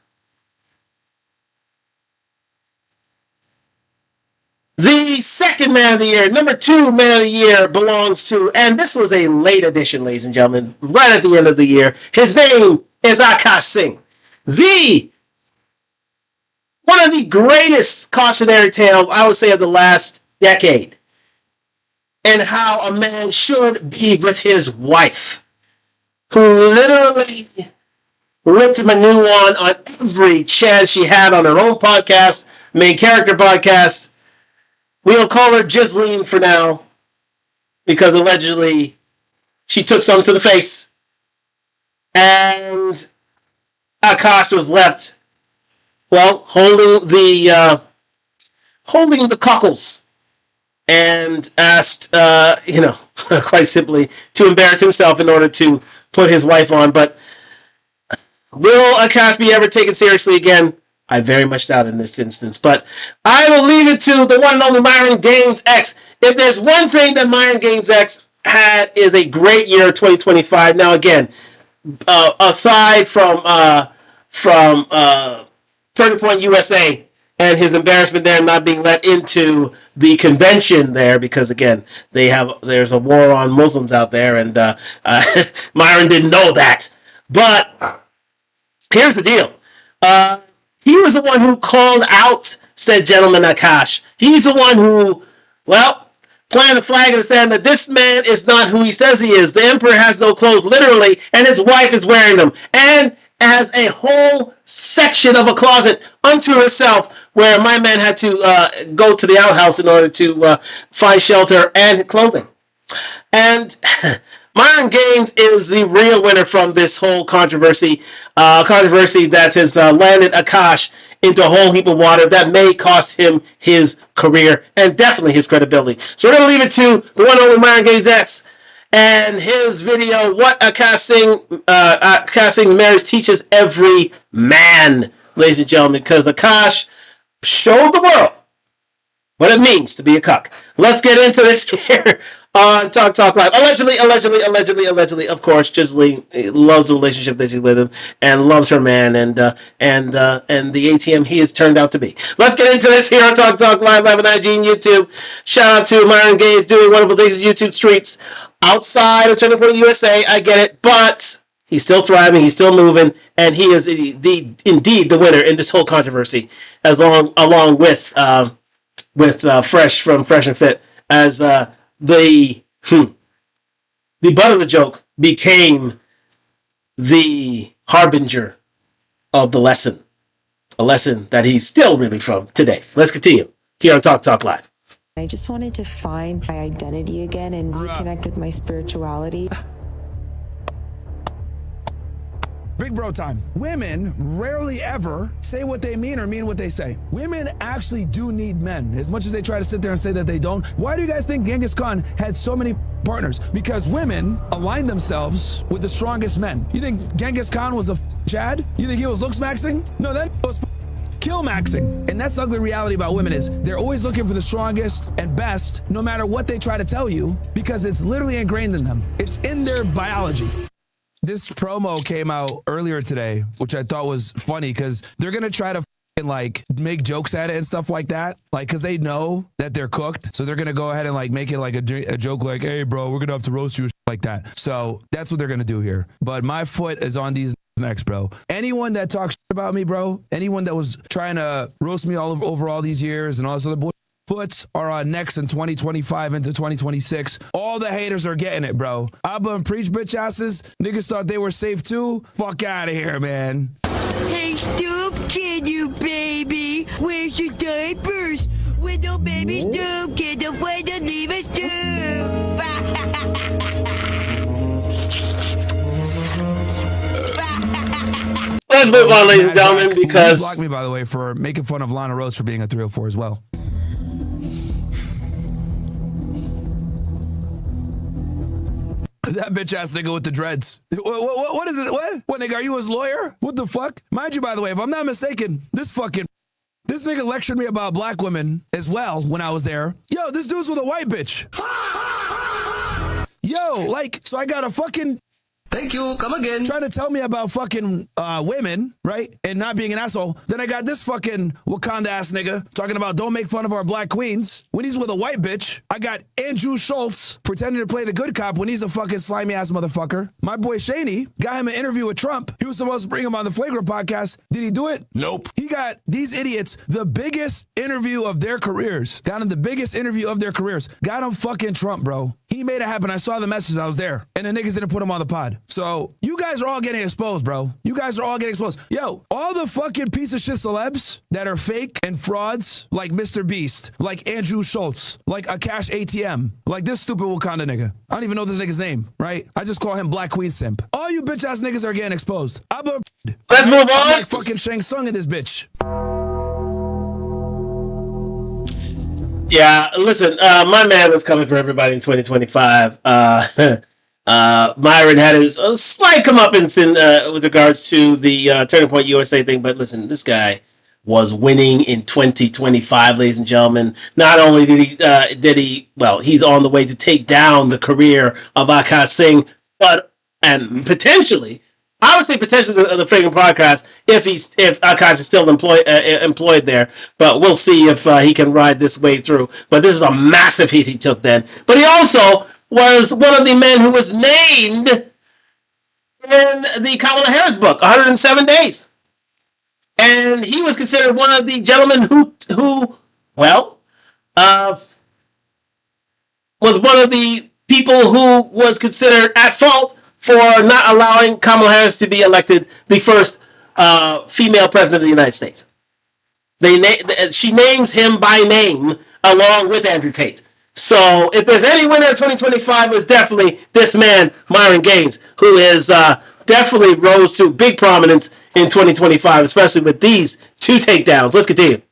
The second man of the year, number 2 man of the year, belongs to, and this was a late addition, ladies and gentlemen, right at the end of the year. His name is Akash Singh. One of the greatest cautionary tales, I would say, of the last decade. And how a man should be with his wife, who literally ripped him a new one on every chance she had on her own podcast, main character podcast. We'll call her Ghislaine for now, because allegedly she took something to the face. And Akash was left, well, holding the cockles, and asked, quite simply, to embarrass himself in order to put his wife on. But will Akash be ever taken seriously again? I very much doubt in this instance. But I will leave it to the one and only Myron Gaines X. If there's one thing that Myron Gaines X had, is a great year 2025. Now, again, aside from Turning Point USA and his embarrassment there, not being let into the convention there, because again, there's a war on Muslims out there, and Myron didn't know that. But here's the deal. He was the one who called out said gentleman Akash. He's the one who, planted the flag in the sand that this man is not who he says he is. The emperor has no clothes, literally, and his wife is wearing them. And has a whole section of a closet unto herself, where my man had to go to the outhouse in order to find shelter and clothing. And Myron Gaines is the real winner from this whole controversy that has landed Akash into a whole heap of water that may cost him his career and definitely his credibility. So we're going to leave it to the one and only Myron Gaines X and his video, What Akash Singh's Marriage Teaches Every Man, ladies and gentlemen, because Akash showed the world what it means to be a cuck. Let's get into this here on Talk Live. Allegedly, of course, Ghislaine loves the relationship that she's with him and loves her man and the ATM he has turned out to be. Let's get into this here on Talk Live on IG and YouTube. Shout out to Myron Gaines doing wonderful things in YouTube streets. Outside of Turning Point USA, I get it, but he's still thriving, he's still moving, and he is indeed the winner in this whole controversy, along with Fresh from Fresh and Fit, as the butt of the joke became the harbinger of the lesson, a lesson that he's still reeling from today. Let's continue here on Talk Live. I just wanted to find my identity again and reconnect with my spirituality. Big bro time. Women rarely ever say what they mean or mean what they say. Women actually do need men. As much as they try to sit there and say that they don't. Why do you guys think Genghis Khan had so many partners? Because women align themselves with the strongest men. You think Genghis Khan was a Chad? You think he was looks maxing? No, that was kill maxing. And that's the ugly reality about women, is they're always looking for the strongest and best, no matter what they try to tell you, because it's literally ingrained in them. It's in their biology. This promo came out earlier today, which I thought was funny, because they're going to try to make jokes at it and stuff like that. Because they know that they're cooked. So they're going to go ahead and make it like a joke like, hey, bro, we're going to have to roast you like that. So that's what they're going to do here. But my foot is on these next, bro. Anyone that talks about me, bro, anyone that was trying to roast me over all these years and all this other bullshit, foots are on next in 2025 into 2026. All the haters are getting it, bro. Abba and Preach bitch asses. Niggas thought they were safe too. Fuck out of here, man. Hey, Stoop, can you, baby? Where's your diapers? When the baby Stoop, can the way to leave a Stoop? Let's move on, ladies and gentlemen, because... Blocked me, by the way, for making fun of Lana Rhodes for being a 304 as well. That bitch ass nigga with the dreads. What is it? What nigga? Are you his lawyer? What the fuck? Mind you, by the way, if I'm not mistaken, this fucking This nigga lectured me about black women as well when I was there. Yo, this dude's with a white bitch. Yo, like, so I got a fucking... Thank you. Come again. Trying to tell me about fucking women, right? And not being an asshole. Then I got this fucking Wakanda ass nigga talking about don't make fun of our black queens when he's with a white bitch. I got Andrew Schultz pretending to play the good cop when he's a fucking slimy ass motherfucker. My boy Shaney got him an interview with Trump. He was supposed to bring him on the Flagrant podcast. Did he do it? Nope. He got these idiots the biggest interview of their careers. Got him the biggest interview of their careers. Got him fucking Trump, bro. He made it happen. I saw the message. I was there. And the niggas didn't put him on the pod. So you guys are all getting exposed, bro. You guys are all getting exposed. Yo, all the fucking piece of shit celebs that are fake and frauds, like Mr. Beast, like Andrew Schultz, like a cash ATM, like this stupid Wakanda nigga. I don't even know this nigga's name, right? I just call him Black Queen Simp. All you bitch ass niggas are getting exposed. Let's move on. I'm like fucking Shang Tsung in this bitch. Yeah, listen, my man was coming for everybody in 2025. Myron had his slight comeuppance in with regards to the Turning Point USA thing, but listen, this guy was winning in 2025, ladies and gentlemen. Not only did he, well, he's on the way to take down the career of Akash Singh, and potentially, I would say potentially the Flagrant podcast if Akash is still employed there, but we'll see if he can ride this wave through. But this is a massive hit he took then. But he also was one of the men who was named in the Kamala Harris book, 107 Days. And he was considered one of the gentlemen who was one of the people who was considered at fault for not allowing Kamala Harris to be elected the first female president of the United States. She names him by name along with Andrew Tate. So if there's any winner of 2025, it's definitely this man, Myron Gaines, who is definitely rose to big prominence in 2025, especially with these two takedowns. Let's continue.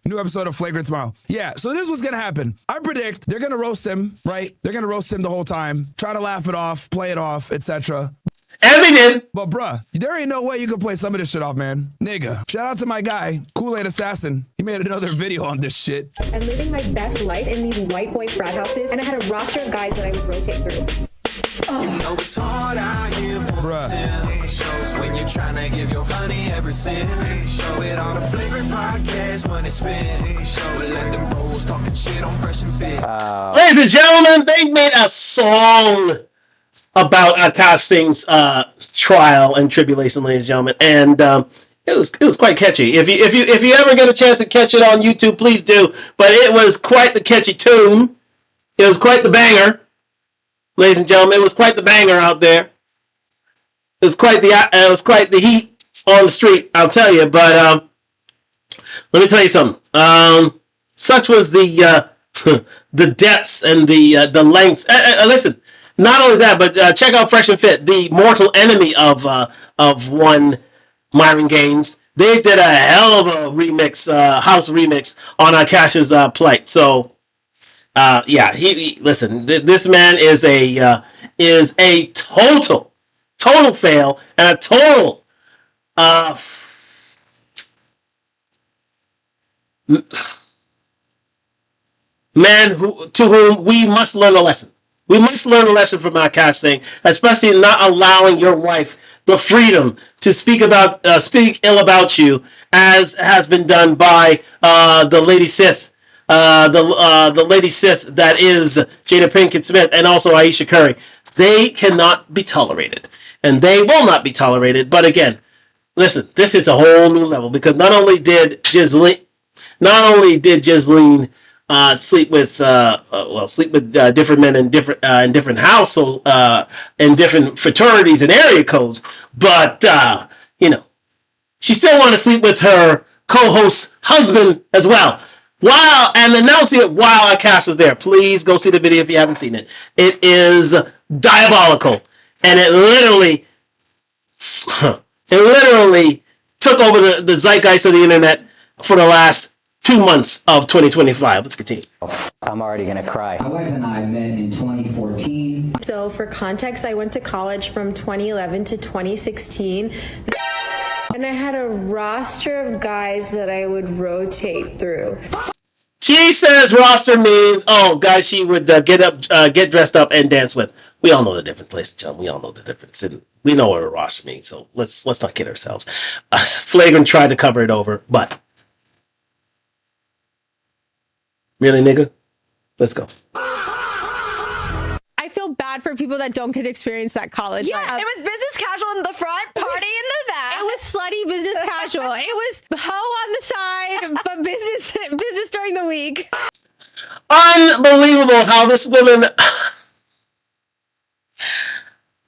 New episode of Flagrant tomorrow. Yeah, so this is what's gonna happen. I predict they're gonna roast him, right? They're gonna roast him the whole time, try to laugh it off, play it off, etc. And they did. But bruh, there ain't no way you can play some of this shit off, man. Nigga. Shout out to my guy, Kool-Aid Assassin. He made another video on this shit. I'm living my best life in these white boy frat houses, and I had a roster of guys that I would rotate through. Oh. You know it's hard out here for shows when you're trying to give your honey every cent. Show it on a Flagrant podcast when it's spin. Show it, let them bros talking shit on Fresh and Fit. Ladies and gentlemen, they made a song about Akash Singh's trial and tribulation, ladies and gentlemen, and it was quite catchy. If you ever get a chance to catch it on YouTube, please do. But it was quite the catchy tune. It was quite the banger. Ladies and gentlemen, it was quite the banger out there. It was quite the heat on the street, I'll tell you. But let me tell you something. Such was the the depths and the length. Listen, not only that, but check out Fresh and Fit, the mortal enemy of one Myron Gaines. They did a hell of a remix, house remix on Akash's plight. So. Yeah, listen. This man is a total fail and a total man to whom we must learn a lesson. We must learn a lesson from Akash Singh, especially not allowing your wife the freedom to speak ill about you, as has been done by the Lady Sith. The Lady Sith that is Jada Pinkett Smith and also Aisha Curry. They cannot be tolerated, and they will not be tolerated. But again, listen, this is a whole new level, because not only did Ghislaine sleep with different men in different households and different fraternities and area codes, but she still wanted to sleep with her co-host's husband as well. And announcing it while Akash was there. Please go see the video if you haven't seen it. It is diabolical, and it literally took over the zeitgeist of the internet for the last 2 months of 2025. Let's continue. I'm already gonna cry. My wife and I met in 2014. So for context, I went to college from 2011 to 2016. And I had a roster of guys that I would rotate through. She says roster means, oh, guys she would get dressed up and dance with. We all know the difference, ladies and gentlemen. We all know the difference. And we know what a roster means, so let's not kid ourselves. Flagrant tried to cover it over, but... Really, nigga? Let's go. I feel bad for people that don't get to experience that college life. It was business casual in the front, party in the back. It was slutty business casual. It was hoe on the side, but business during the week. Unbelievable how this woman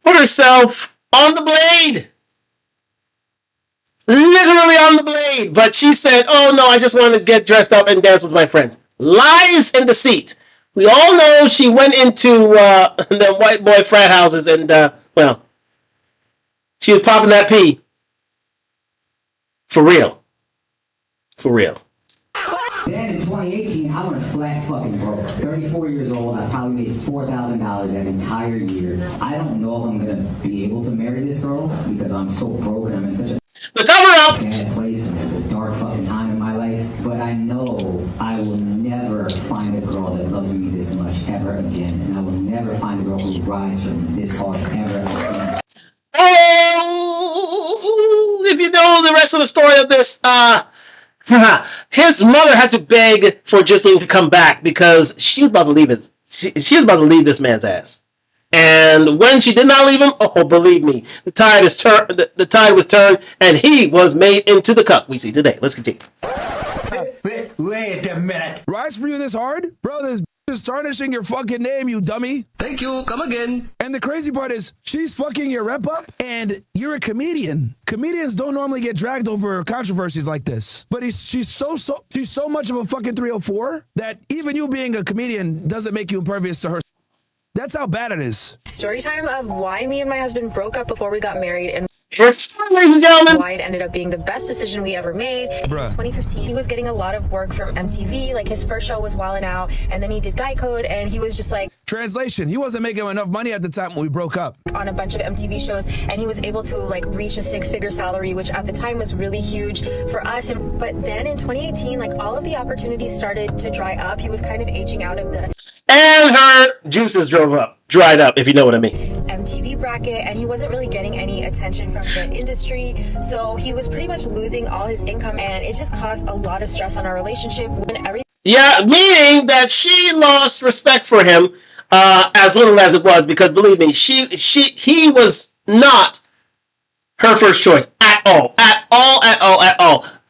put herself on the blade. Literally on the blade. But she said, oh no, I just want to get dressed up and dance with my friends. Lies and deceit. We all know she went into the white boy frat houses and, well, she was popping that pee. For real. For real. Then in 2018, I went flat fucking broke. 34 years old, I probably made $4,000 that entire year. I don't know if I'm going to be able to marry this girl because I'm so broke and I'm in such a bad place and it's a dark fucking time in my life. But I know I will never find a girl that loves me this much ever again. And I will never find a girl who rides for me this hard ever again. Oh, if you know the rest of the story of this, his mother had to beg for Justine to come back because she was about to leave she was about to leave this man's ass. And when she did not leave him, oh, believe me, the tide was turned, and he was made into the cup we see today. Let's continue. Wait a minute. Rise for you this hard? Bro, this is tarnishing your fucking name, you dummy. Thank you. Come again. And the crazy part is, she's fucking your rep up, and you're a comedian. Comedians don't normally get dragged over controversies like this. But she's so much of a fucking 304 that even you being a comedian doesn't make you impervious to her. That's how bad it is. Story time of why me and my husband broke up before we got married and ladies and gentlemen, why it ended up being the best decision we ever made. Bruh. In 2015, he was getting a lot of work from MTV. Like his first show was Wildin' Out, and then he did Guy Code, and he was just like... Translation, he wasn't making enough money at the time when we broke up. On a bunch of MTV shows, and he was able to like reach a 6-figure salary, which at the time was really huge for us. But then in 2018, like all of the opportunities started to dry up. He was kind of aging out of the... And her juices dried up, if you know what I mean. MTV bracket, and he wasn't really getting any attention from the industry, so he was pretty much losing all his income, and it just caused a lot of stress on our relationship when everything... Yeah, meaning that she lost respect for him, as little as it was, because believe me, he was not her first choice at all.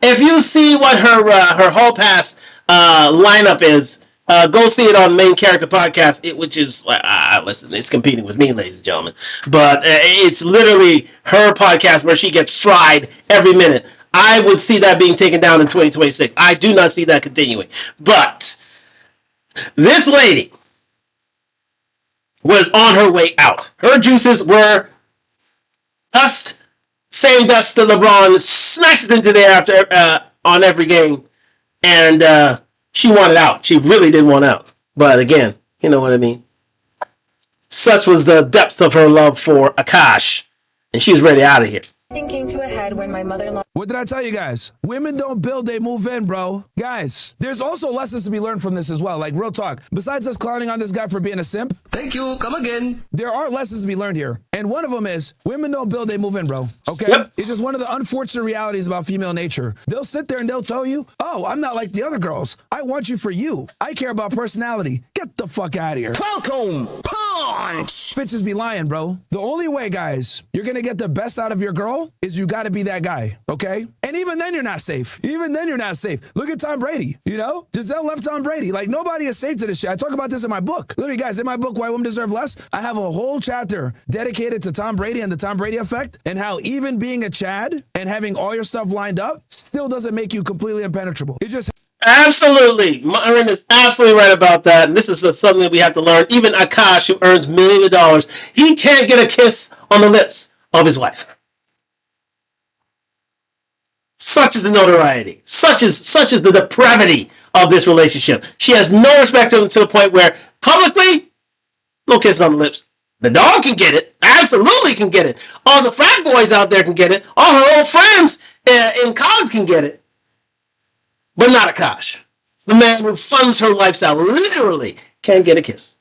If you see what her whole past lineup is, go see it on Main Character Podcast, which is, listen, it's competing with me, ladies and gentlemen. But it's literally her podcast where she gets fried every minute. I would see that being taken down in 2026. I do not see that continuing. But this lady was on her way out. Her juices were dust, same dust that LeBron smashes into the air on every game. And she wanted out. She really did want out. But again, you know what I mean. Such was the depths of her love for Akash. And she was ready out of here. Everything came to a head when my mother-in-law... What did I tell you guys? Women don't build, they move in, bro. Guys, there's also lessons to be learned from this as well. Like, real talk. Besides us clowning on this guy for being a simp. Thank you. Come again. There are lessons to be learned here. And one of them is, women don't build, they move in, bro. Okay? Yep. It's just one of the unfortunate realities about female nature. They'll sit there and they'll tell you, oh, I'm not like the other girls. I want you for you. I care about personality. Get the fuck out of here. Welcome. Punch. Bitches be lying, bro. The only way, guys, you're going to get the best out of your girl is you got to be that guy, okay? And even then, you're not safe. Even then, you're not safe. Look at Tom Brady, you know? Giselle left Tom Brady. Like, nobody is safe to this shit. I talk about this in my book. Literally, guys, in my book, Why Women Deserve Less, I have a whole chapter dedicated to Tom Brady and the Tom Brady effect and how even being a Chad and having all your stuff lined up still doesn't make you completely impenetrable. It just... Absolutely. Myron is absolutely right about that. And this is something that we have to learn. Even Akash, who earns millions of dollars, he can't get a kiss on the lips of his wife. Such is the notoriety. Such is the depravity of this relationship. She has no respect to him to the point where publicly, no kisses on the lips. The dog can get it. Absolutely can get it. All the frat boys out there can get it. All her old friends in college can get it, but not Akash. The man who funds her lifestyle literally can't get a kiss.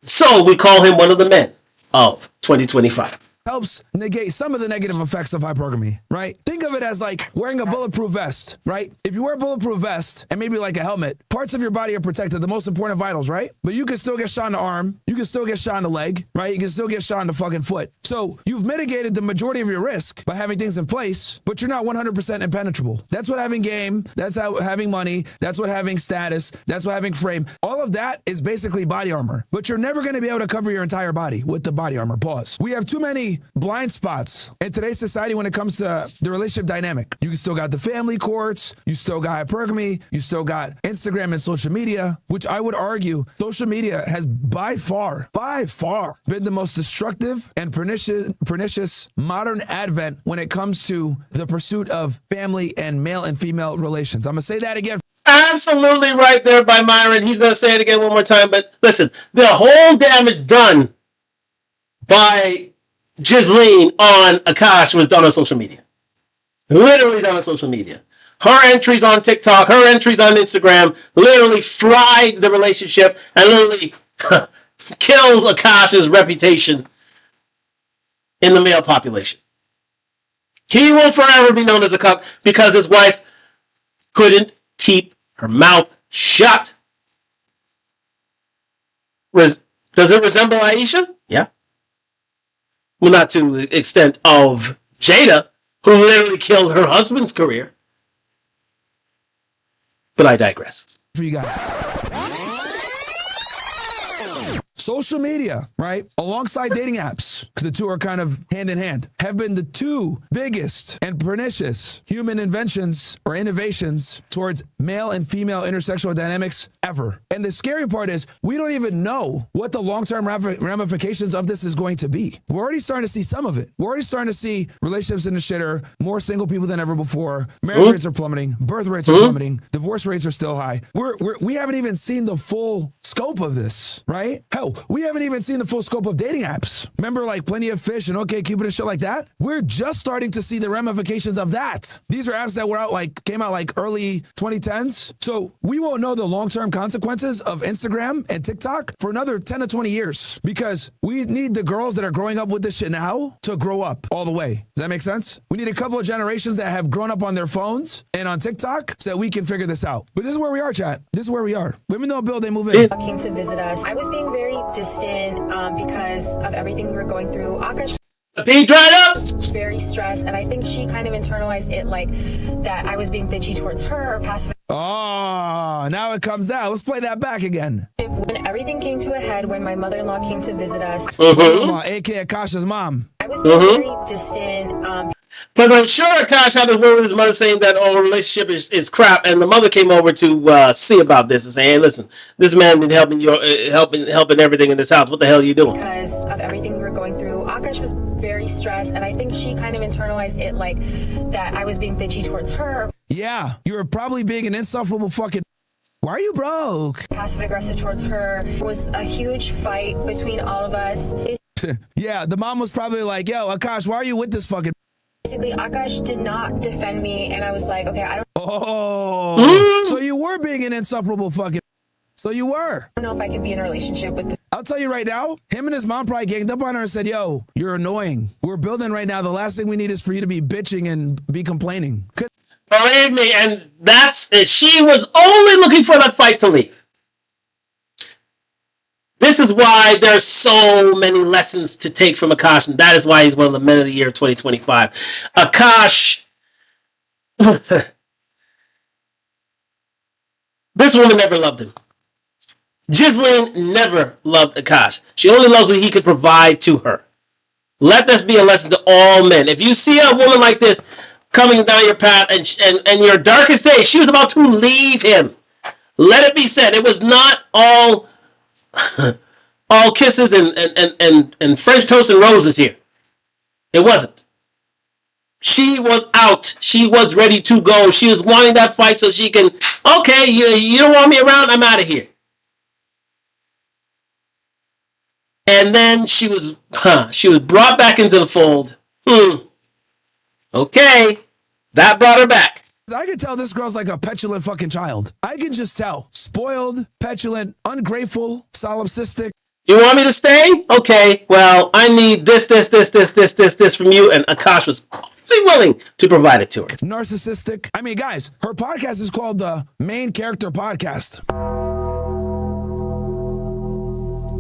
So we call him one of the men of 2025. Helps negate some of the negative effects of hypergamy, right? Think of it as like wearing a bulletproof vest, right? If you wear a bulletproof vest and maybe like a helmet, parts of your body are protected, the most important vitals, right? But you can still get shot in the arm, you can still get shot in the leg, right? You can still get shot in the fucking foot. So you've mitigated the majority of your risk by having things in place, but you're not 100% impenetrable. That's what having game, that's how having money, that's what having status, that's what having frame. All of that is basically body armor, but you're never gonna be able to cover your entire body with the body armor. Pause. We have too many blind spots in today's society when it comes to the relationship dynamic. You still got the family courts, you still got hypergamy, you still got Instagram and social media, which I would argue social media has by far been the most destructive and pernicious modern advent when it comes to the pursuit of family and male and female relations. I'm gonna say that again. Absolutely right there by Myron. He's going to say it again one more time. But listen, the whole damage done by Ghislaine on Akash was done on social media. Literally done on social media. Her entries on TikTok, her entries on Instagram literally fried the relationship and literally kills Akash's reputation in the male population. He will forever be known as a cuck because his wife couldn't keep her mouth shut. Does it resemble Aisha? Yeah. Well, not to the extent of Jada, who literally killed her husband's career. But I digress. For you guys. Social media, right, alongside dating apps, because the two are kind of hand in hand, have been the two biggest and pernicious human inventions or innovations towards male and female intersexual dynamics ever. And the scary part is we don't even know what the long-term ramifications of this is going to be. We're already starting to see some of it. We're already starting to see relationships in the shitter, more single people than ever before. Marriage rates are plummeting. Birth rates are plummeting. Divorce rates are still high. We haven't even seen the full scope of this, right? Hell, we haven't even seen the full scope of dating apps. Remember like Plenty of Fish and OkCupid and shit like that? We're just starting to see the ramifications of that. These are apps that came out like early 2010s. So we won't know the long-term consequences of Instagram and TikTok for another 10 to 20 years because we need the girls that are growing up with this shit now to grow up all the way. Does that make sense? We need a couple of generations that have grown up on their phones and on TikTok so that we can figure this out. But this is where we are, chat. This is where we are. Women don't build, they move in. Came to visit us. I was being very distant because of everything we were going through. Akash Pete dried up. Very stressed, and I think she kind of internalized it like that I was being bitchy towards her or passive. Oh, now it comes out. Let's play that back again. When everything came to a head, when my mother-in-law came to visit us, aka Akasha's mom. I was being very distant. But I'm sure Akash had a word with his mother saying that our relationship is crap, and the mother came over to see about this and say, "Hey, listen, this man been helping everything in this house. What the hell are you doing?" Because of everything we were going through, Akash was very stressed, and I think she kind of internalized it like that I was being bitchy towards her. Yeah, you were probably being an insufferable fucking. Why are you broke? Passive aggressive towards her. It was a huge fight between all of us. Yeah, the mom was probably like, "Yo, Akash, why are you with this fucking?" Basically, Akash did not defend me, and I was like, okay, I don't. Oh, so you were being an insufferable fucking. So you were. I don't know if I can be in a relationship with this. I'll tell you right now, him and his mom probably ganged up on her and said, "Yo, you're annoying. We're building right now. The last thing we need is for you to be bitching and be complaining." Believe me, and she was only looking for that fight to leave. This is why there's so many lessons to take from Akash, and that is why he's one of the men of the year 2025. Akash, this woman never loved him. Ghislaine never loved Akash. She only loves what he could provide to her. Let this be a lesson to all men. If you see a woman like this coming down your path and your darkest day, she was about to leave him. Let it be said, it was not all kisses and French toast and roses here. It wasn't. She was out. She was ready to go. She was wanting that fight so she can, okay, you don't want me around? I'm out of here. And then she was brought back into the fold. Okay. That brought her back. I can tell this girl's like a petulant fucking child. I can just tell. Spoiled, petulant, ungrateful, solipsistic. You want me to stay? Okay, well, I need this from you. And Akash was willing to provide it to her. Narcissistic. I mean, guys, her podcast is called the Main Character Podcast.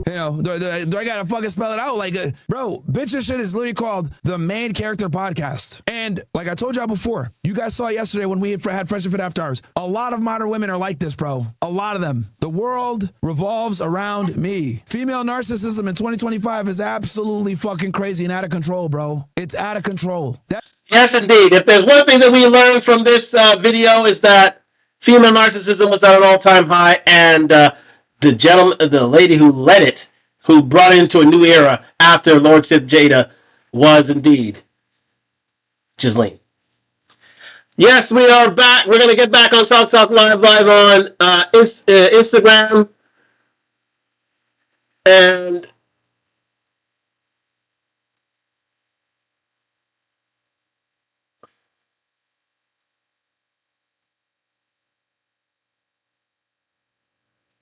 You know, do I gotta fucking spell it out? Like, bro, bitch, this shit is literally called the Main Character Podcast. And like I told y'all before, you guys saw yesterday when we had Fresh and Fit After Hours. A lot of modern women are like this, bro. A lot of them. The world revolves around me. Female narcissism in 2025 is absolutely fucking crazy and out of control, bro. It's out of control. Yes, indeed. If there's one thing that we learned from this video is that female narcissism was at an all-time high, and the lady who led it, who brought it into a new era after Lord Sith Jada, was indeed Ghislaine. Yes, we are back. We're going to get back on Talk Live on Instagram. And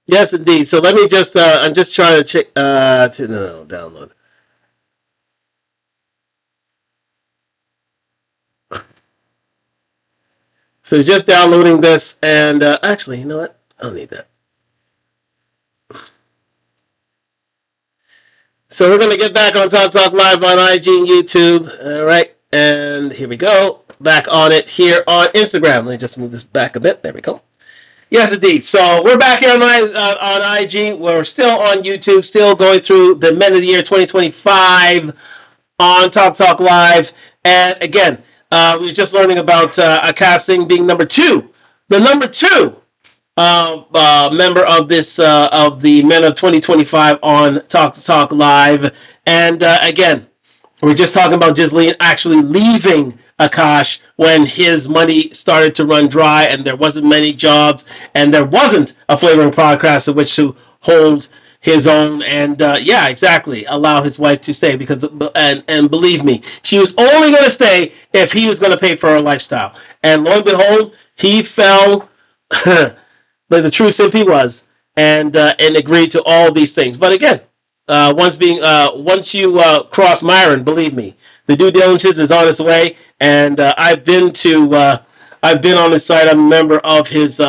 yes, indeed. So let me just, I'm just trying to check, download. So just downloading this, and actually, you know what? I don't need that. So we're going to get back on Talk Live on IG and YouTube. All right, and here we go. Back on it here on Instagram. Let me just move this back a bit. There we go. Yes, indeed. So we're back here on IG. We're still on YouTube, still going through the Men of the Year 2025 on Talk Live. And again, we were just learning about Akash Singh being number 2, the number 2 member of this of the Men of 2025 on Talk Live. And again, we're just talking about Ghislaine actually leaving Akash when his money started to run dry and there wasn't many jobs and there wasn't a flavoring podcast in which to hold his own and yeah, exactly, allow his wife to stay, because and believe me, she was only going to stay if he was going to pay for her lifestyle. And lo and behold, he fell like the true simp he was, and agreed to all these things. But again, once you cross Myron, believe me, the due diligence is on its way. And I've been on his side. I'm a member of his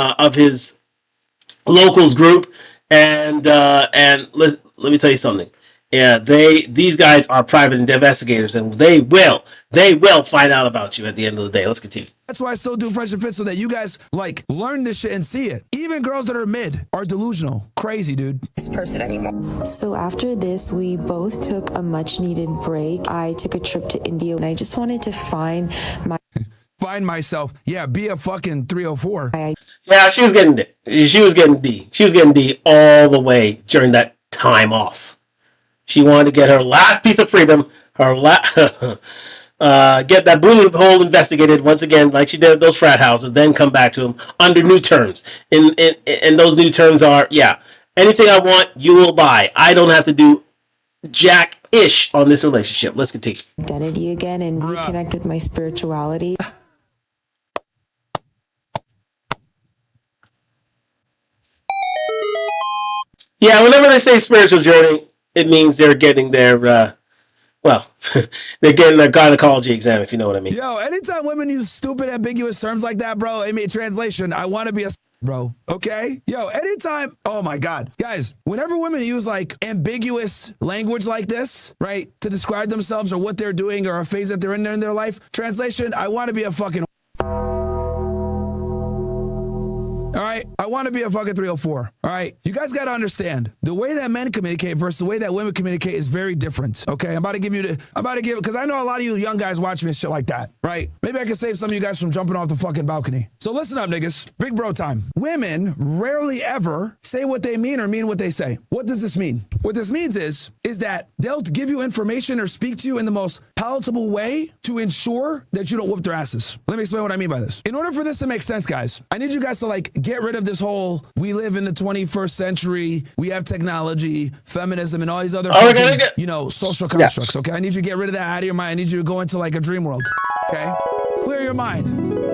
locals group, and let me tell you something. Yeah, these guys are private investigators, and they will find out about you at the end of the day. Let's continue. That's why I still do Fresh and Fit, so that you guys like learn this shit and see it. Even girls that are mid are delusional. Crazy, dude. This person anymore. So after this, we both took a much needed break. I took a trip to India, and I just wanted to find myself. Yeah, be a fucking 304. Yeah, she was getting D. She was getting D all the way during that time off. She wanted to get her last piece of freedom, get that bully hole investigated once again, like she did at those frat houses, then come back to him under new terms. And those new terms are, yeah, anything I want, you will buy. I don't have to do jack-ish on this relationship. Let's continue. Identity again and reconnect with my spirituality. Yeah, whenever they say spiritual journey, it means they're getting their, they're getting their gynecology exam, if you know what I mean. Yo, anytime women use stupid, ambiguous terms like that, bro, I mean, translation, I want to be a bro, okay? Yo, anytime, oh my God. Guys, whenever women use like ambiguous language like this, right, to describe themselves or what they're doing or a phase that they're in their life, translation, I want to be a fucking all right, I want to be a fucking 304. All right, you guys got to understand the way that men communicate versus the way that women communicate is very different. Okay, I'm about to give because I know a lot of you young guys watch me and shit like that, right? Maybe I can save some of you guys from jumping off the fucking balcony. So listen up, niggas. Big bro time. Women rarely ever say what they mean or mean what they say. What does this mean? What this means is that they'll give you information or speak to you in the most palatable way to ensure that you don't whoop their asses. Let me explain what I mean by this. In order for this to make sense, guys, I need you guys to like get rid of this whole, we live in the 21st century, we have technology, feminism, and all these other social constructs, okay? I need you to get rid of that out of your mind. I need you to go into like a dream world, okay? Clear your mind.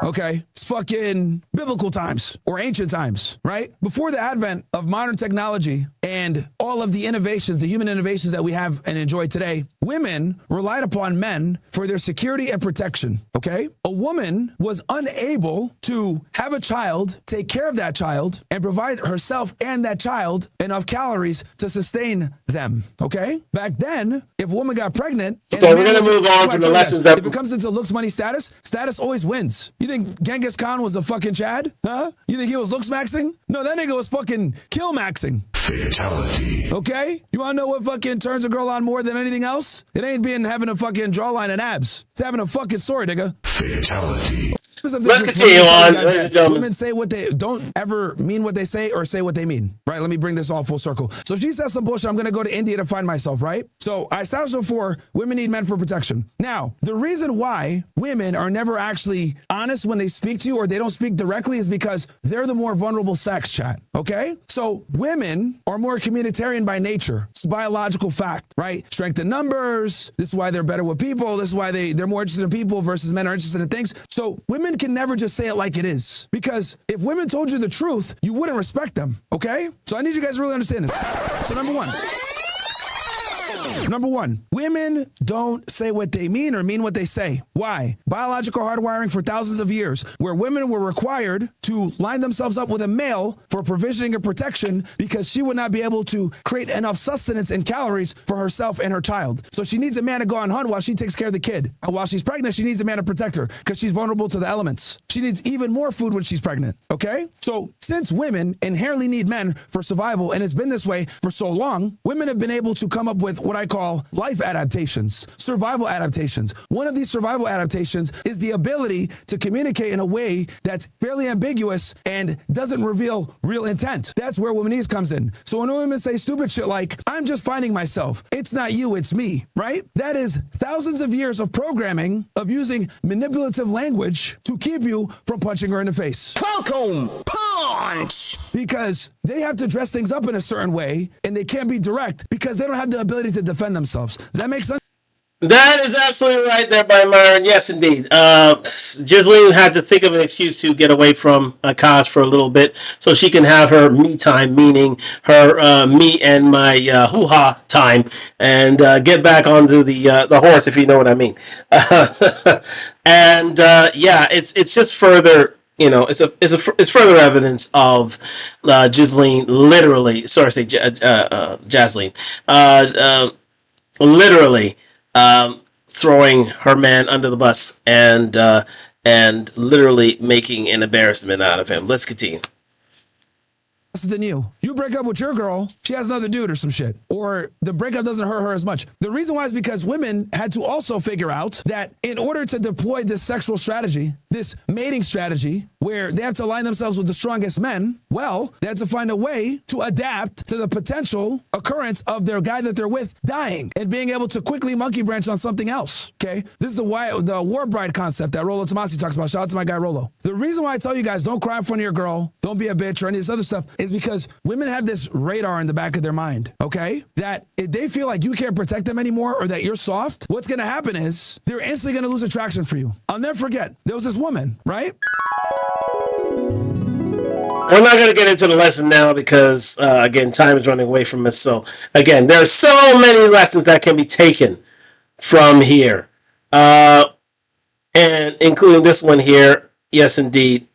Okay? It's fucking biblical times or ancient times, right? Before the advent of modern technology and all of the innovations, the human innovations that we have and enjoy today, women relied upon men for their security and protection, okay? A woman was unable to have a child, take care of that child, and provide herself and that child enough calories to sustain them, okay? Back then, if a woman got pregnant... Okay, we're going to move on from the lessons that... If it comes into looks, money, status always wins. You think Genghis Khan was a fucking Chad? Huh? You think he was looks maxing? No, that nigga was fucking kill maxing. Fatality. Okay? You want to know what fucking turns a girl on more than anything else? It ain't being having a fucking jawline and abs. It's having a fucking sword, nigga. Fatality. Let's continue on, ladies and gentlemen. Women say what they don't ever mean what they say or say what they mean, right? Let me bring this all full circle. So she says some bullshit. I'm going to go to India to find myself, right? So I established before women need men for protection. Now, the reason why women are never actually honest when they speak to you or they don't speak directly is because they're the more vulnerable sex, chat. Okay? So women are more communitarian by nature. It's a biological fact, right? Strength in numbers. This is why they're better with people. This is why they're more interested in people versus men are interested in things. So women can never just say it like it is, because if women told you the truth, you wouldn't respect them. Okay? So I need you guys to really understand this. So number one, women don't say what they mean or mean what they say. Why? Biological hardwiring for thousands of years, where women were required to line themselves up with a male for provisioning and protection because she would not be able to create enough sustenance and calories for herself and her child. So she needs a man to go on hunt while she takes care of the kid. And while she's pregnant, she needs a man to protect her because she's vulnerable to the elements. She needs even more food when she's pregnant. Okay? So since women inherently need men for survival, and it's been this way for so long, women have been able to come up with what I call life adaptations, survival adaptations. One of these survival adaptations is the ability to communicate in a way that's fairly ambiguous and doesn't reveal real intent. That's where womanese comes in. So when women say stupid shit like, I'm just finding myself, it's not you, it's me, right? That is thousands of years of programming of using manipulative language to keep you from punching her in the face. Welcome, punch! Because they have to dress things up in a certain way and they can't be direct because they don't have the ability to defend themselves. Does that make sense? That is absolutely right there by Myron. Yes, indeed. Ghislaine had to think of an excuse to get away from Akash for a little bit so she can have her me time, meaning her me and my hoo-ha time, and get back onto the horse, if you know what I mean. And yeah, it's just further, you know, it's further evidence of Ghislaine literally, sorry, say Jasleen, literally throwing her man under the bus and literally making an embarrassment out of him. Let's continue. Than you. You break up with your girl, she has another dude or some shit. Or the breakup doesn't hurt her as much. The reason why is because women had to also figure out that in order to deploy this sexual strategy, this mating strategy, where they have to align themselves with the strongest men, well, they had to find a way to adapt to the potential occurrence of their guy that they're with dying and being able to quickly monkey branch on something else. Okay? This is the war bride concept that Rolo Tomasi talks about. Shout out to my guy Rolo. The reason why I tell you guys don't cry in front of your girl, don't be a bitch or any of this other stuff is because women have this radar in the back of their mind, okay? That if they feel like you can't protect them anymore or that you're soft, what's going to happen is they're instantly going to lose attraction for you. I'll never forget, there was this woman, right? We're not going to get into the lesson now because, again, time is running away from us. So, again, there are so many lessons that can be taken from here, and including this one here. Yes, indeed.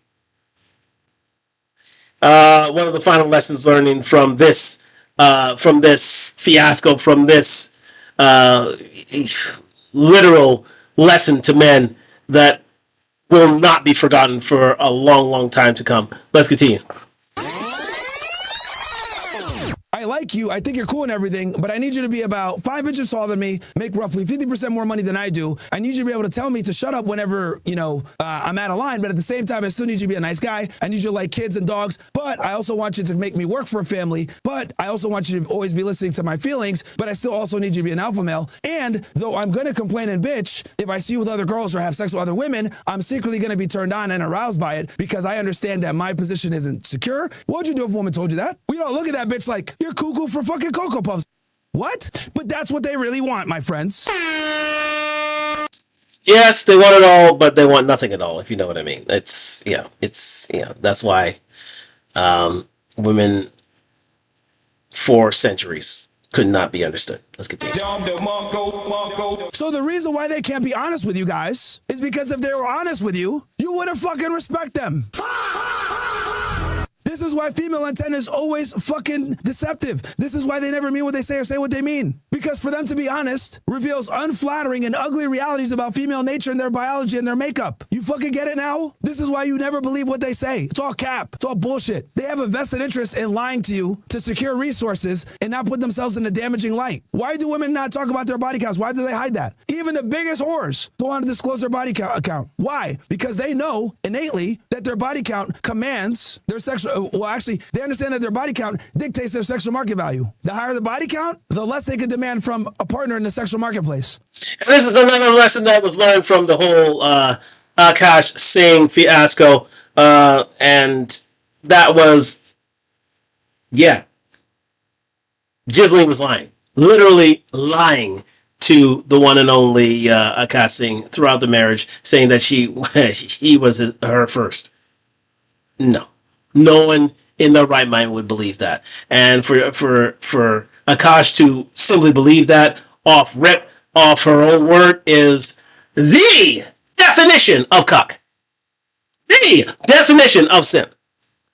One of the final lessons learning from this fiasco, from this literal lesson to men that will not be forgotten for a long, long time to come. Let's continue. I like you, I think you're cool and everything, but I need you to be about 5 inches taller than me, make roughly 50% more money than I do. I need you to be able to tell me to shut up whenever, you know, I'm out of line, but at the same time, I still need you to be a nice guy. I need you to like kids and dogs, but I also want you to make me work for a family, but I also want you to always be listening to my feelings, but I still also need you to be an alpha male. And though I'm going to complain and bitch if I see you with other girls or have sex with other women, I'm secretly going to be turned on and aroused by it because I understand that my position isn't secure. What would you do if a woman told you that? We don't look at that bitch like, you're cuckoo for fucking Cocoa Puffs. What? But that's what they really want, my friends. Yes, they want it all, but they want nothing at all, if you know what I mean. That's why women for centuries could not be understood. Let's continue. So the reason why they can't be honest with you guys is because if they were honest with you, you wouldn't fucking respect them. This is why female intent is always fucking deceptive. This is why they never mean what they say or say what they mean. Because for them to be honest reveals unflattering and ugly realities about female nature and their biology and their makeup. You fucking get it now? This is why you never believe what they say. It's all cap. It's all bullshit. They have a vested interest in lying to you to secure resources and not put themselves in a damaging light. Why do women not talk about their body counts? Why do they hide that? Even the biggest whores don't want to disclose their body count. Why? Because they know innately that their body count commands their sexual... Well, actually, they understand that their body count dictates their sexual market value. The higher the body count, the less they can demand from a partner in the sexual marketplace. And this is another lesson that was learned from the whole Akash Singh fiasco. And that was, Ghislaine was lying. Literally lying to the one and only Akash Singh throughout the marriage, saying that he was her first. No one in their right mind would believe that. And for Akash to simply believe that off her own word is the definition of cuck. The definition of simp.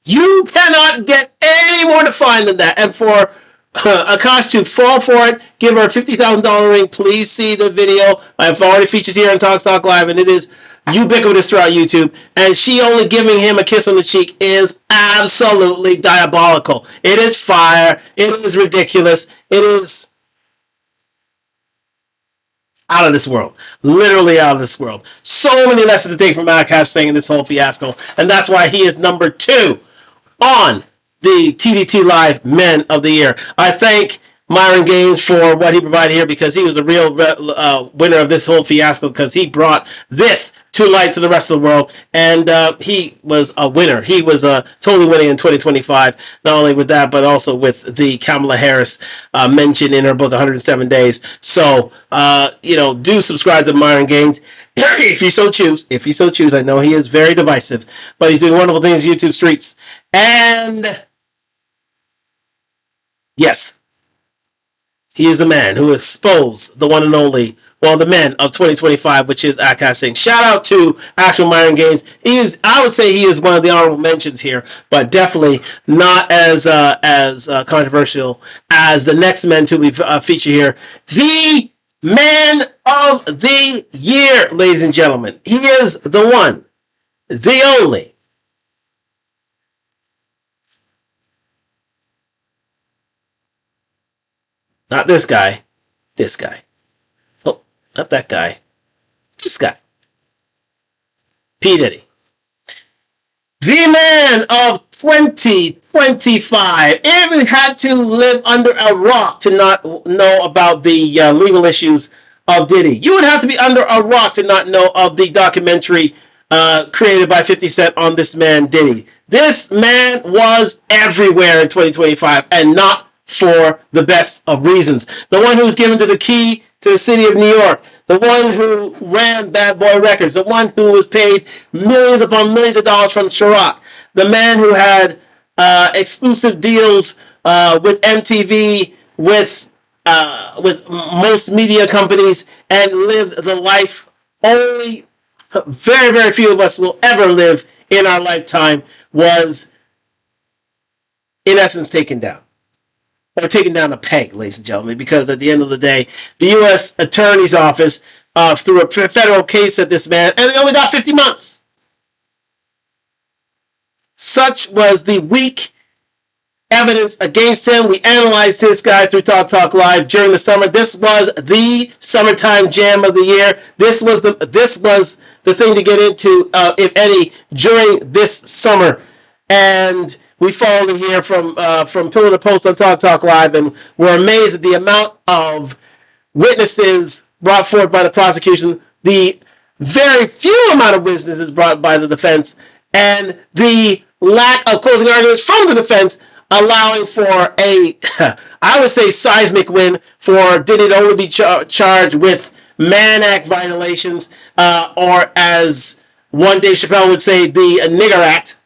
You cannot get any more defined than that. And for Akash to fall for it, give her a $50,000 ring. Please see the video. I've already featured here on Talk Live, and it is ubiquitous throughout YouTube. And she only giving him a kiss on the cheek is absolutely diabolical. It is fire. It is ridiculous. It is out of this world. Literally out of this world. So many lessons to take from Akash Singh in this whole fiasco. And that's why he is number 2 on the TDT Live Men of the Year. I thank Myron Gaines for what he provided here, because he was a real winner of this whole fiasco, because he brought this to light to the rest of the world, and he was a winner. He was totally winning in 2025, not only with that, but also with the Kamala Harris mention in her book, 107 Days. So, do subscribe to Myron Gaines if you so choose. If you so choose. I know he is very divisive, but he's doing wonderful things in YouTube streets. And yes, he is the man who exposed the one and only, the men of 2025, which is Akash Singh. Shout out to actual Myron Gaines. I would say he is one of the honorable mentions here, but definitely not as controversial as the next men to be featured here. The Man of the Year, ladies and gentlemen. He is the one, the only. Not this guy. This guy. Oh, not that guy. This guy. P. Diddy. The man of 2025. If you had to live under a rock to not know about the legal issues of Diddy, you would have to be under a rock to not know of the documentary created by 50 Cent on this man, Diddy. This man was everywhere in 2025, and not for the best of reasons. The one who was given to the key to the city of New York, the one who ran Bad Boy Records, the one who was paid millions upon millions of dollars from Ciroc, the man who had exclusive deals with MTV, with most media companies, and lived the life only very, very few of us will ever live in our lifetime, was in essence taken down. Or taken down a peg, ladies and gentlemen, because at the end of the day, the U.S. Attorney's Office threw a federal case at this man, and they only got 50 months. Such was the weak evidence against him. We analyzed this guy through Talk Live during the summer. This was the summertime jam of the year. This was the thing to get into, if any, during this summer. And we followed it here from pillar to post on Talk Live, and we're amazed at the amount of witnesses brought forth by the prosecution, the very few amount of witnesses brought by the defense, and the lack of closing arguments from the defense, allowing for a, I would say, seismic win for Diddy to only be charged with Mann Act violations, or as one Dave Chappelle would say, the Nigger Act.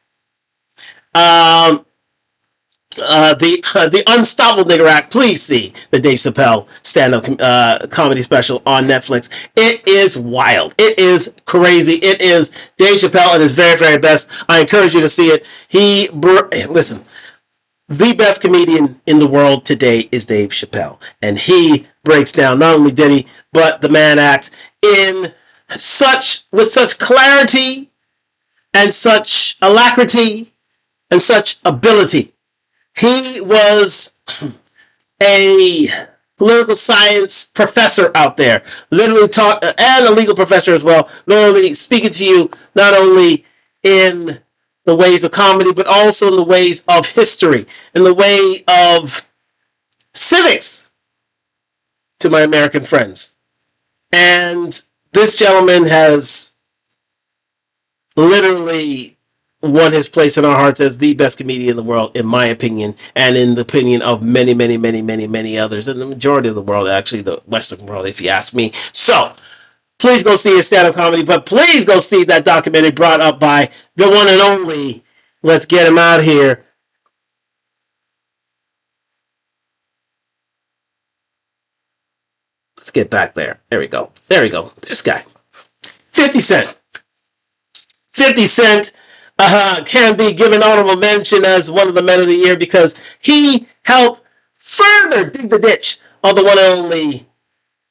The Unstoppable Nigger Act. Please see the Dave Chappelle stand-up comedy special on Netflix. It is wild. It is crazy. It is Dave Chappelle at his very, very best. I encourage you to see it. Listen, the best comedian in the world today is Dave Chappelle, and he breaks down not only Diddy but the Mann Act with such clarity and such alacrity and such ability. He was a political science professor out there, literally taught, and a legal professor as well, literally speaking to you not only in the ways of comedy, but also in the ways of history, in the way of civics to my American friends. And this gentleman has literally won his place in our hearts as the best comedian in the world, in my opinion, and in the opinion of many, many, many, many, many others, and the majority of the world, actually the Western world, if you ask me. So, please go see his stand-up comedy, but please go see that documentary brought up by the one and only, let's get him out here, let's get back there. There we go. This guy. 50 Cent. 50 Cent can be given honorable mention as one of the men of the year because he helped further dig the ditch of the one and only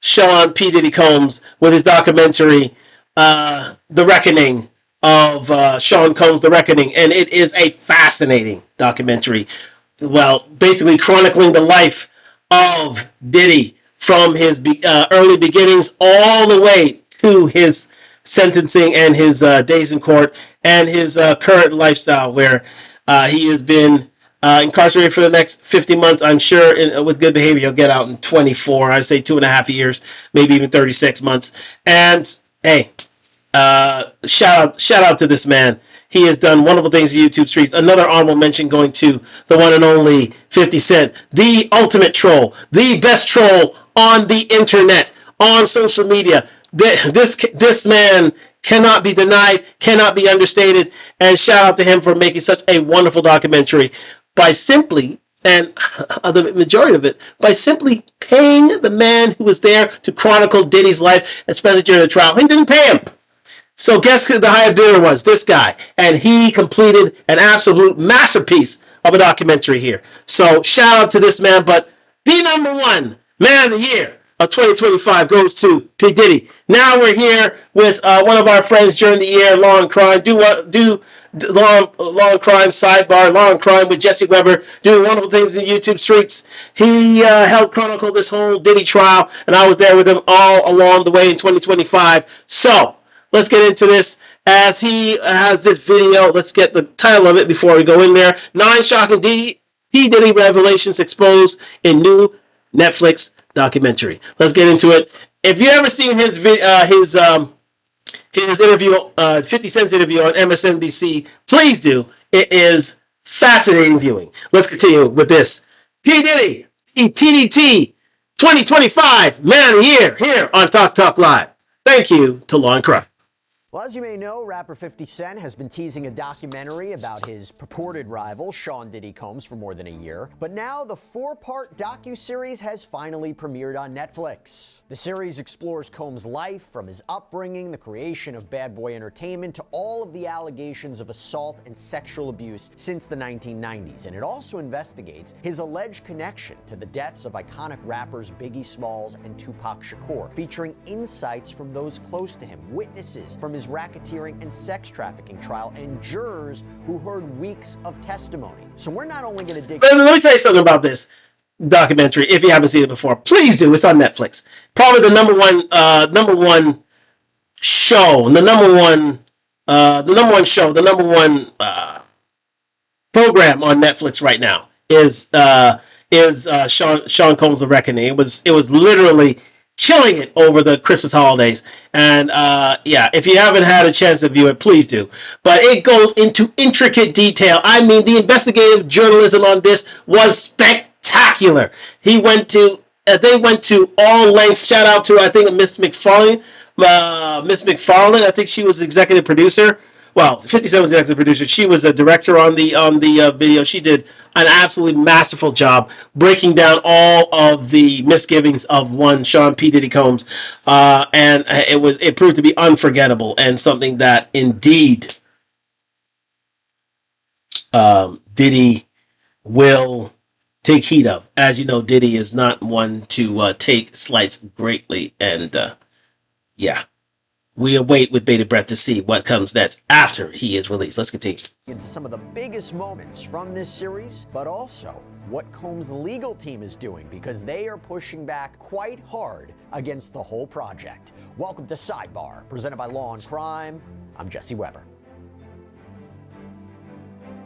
Sean P. Diddy Combs with his documentary, The Reckoning of Sean Combs, The Reckoning. And it is a fascinating documentary. Well, basically chronicling the life of Diddy from his early beginnings all the way to his sentencing and his days in court and his current lifestyle, where he has been incarcerated for the next 50 months. I'm sure with good behavior he'll get out in 24. I'd say 2.5 years, maybe even 36 months. And hey, shout out to this man. He has done wonderful things in YouTube streets. Another honorable mention going to the one and only 50 Cent, the ultimate troll, the best troll on the internet, on social media. This man cannot be denied, cannot be understated, and shout out to him for making such a wonderful documentary by simply, and the majority of it, by simply paying the man who was there to chronicle Diddy's life, especially during the trial. He didn't pay him. So guess who the higher bidder was? This guy. And he completed an absolute masterpiece of a documentary here. So shout out to this man, but the number one man of the year of 2025 goes to P. Diddy. Now we're here with one of our friends during the year, Law and Crime. Law and Crime sidebar, Law and Crime with Jesse Weber, doing wonderful things in the YouTube streets. He helped chronicle this whole Diddy trial, and I was there with him all along the way in 2025. So let's get into this as he has this video. Let's get the title of it before we go in there. 9 shocking P. Diddy revelations exposed in new Netflix documentary. Let's get into it. If you ever seen his interview, 50 Cent's interview on MSNBC, please do. It is fascinating viewing. Let's continue with this. P. Diddy, TDT 2025 Man of the Year here on Talk Live. Thank you to Law and Crime. Well, as you may know, rapper 50 Cent has been teasing a documentary about his purported rival, Sean Diddy Combs, for more than a year. But now the 4-part docuseries has finally premiered on Netflix. The series explores Combs' life, from his upbringing, the creation of Bad Boy Entertainment, to all of the allegations of assault and sexual abuse since the 1990s. And it also investigates his alleged connection to the deaths of iconic rappers Biggie Smalls and Tupac Shakur, featuring insights from those close to him, witnesses from his racketeering and sex trafficking trial, and jurors who heard weeks of testimony. So we're not only going to dig... Let me tell you something about this documentary. If you haven't seen it before, please do. It's on Netflix. Probably the number one show, the number one program on Netflix right now is Sean Combs' The Reckoning. It was literally killing it over the Christmas holidays. And yeah, if you haven't had a chance to view it, please do. But it goes into intricate detail. I mean, the investigative journalism on this was spectacular. He went to they went to all lengths. Shout out to, I think, Miss McFarlane. I think she was the executive producer. Well, 57 was the executive producer. She was a director on the video. She did an absolutely masterful job breaking down all of the misgivings of one Sean P. Diddy Combs, and it proved to be unforgettable and something that indeed Diddy will take heed of. As you know, Diddy is not one to take slights greatly, and yeah. We await with bated breath to see what comes next after he is released. Let's continue. Into some of the biggest moments from this series, but also what Combs' legal team is doing, because they are pushing back quite hard against the whole project. Welcome to Sidebar, presented by Law and Crime. I'm Jesse Weber.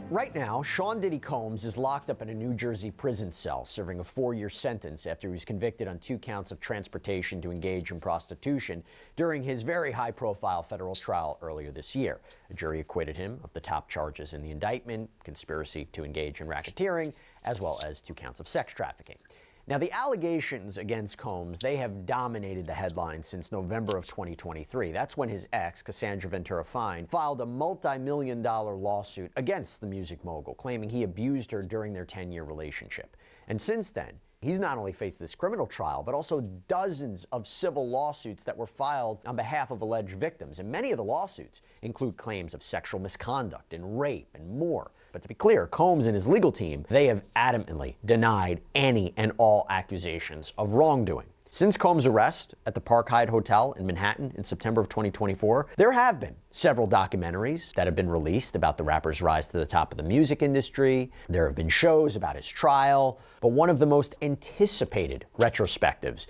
Right now, Sean Diddy Combs is locked up in a New Jersey prison cell, serving a 4-year sentence after he was convicted on 2 counts of transportation to engage in prostitution during his very high-profile federal trial earlier this year. A jury acquitted him of the top charges in the indictment, conspiracy to engage in racketeering, as well as 2 counts of sex trafficking. Now, the allegations against Combs, they have dominated the headlines since November of 2023. That's when his ex, Cassandra Ventura Fine, filed a multi-million-dollar lawsuit against the music mogul, claiming he abused her during their 10-year relationship. And since then, he's not only faced this criminal trial, but also dozens of civil lawsuits that were filed on behalf of alleged victims. And many of the lawsuits include claims of sexual misconduct and rape and more. But to be clear, Combs and his legal team, they have adamantly denied any and all accusations of wrongdoing. Since Combs' arrest at the Park Hyatt Hotel in Manhattan in September of 2024, there have been several documentaries that have been released about the rapper's rise to the top of the music industry. There have been shows about his trial, but one of the most anticipated retrospectives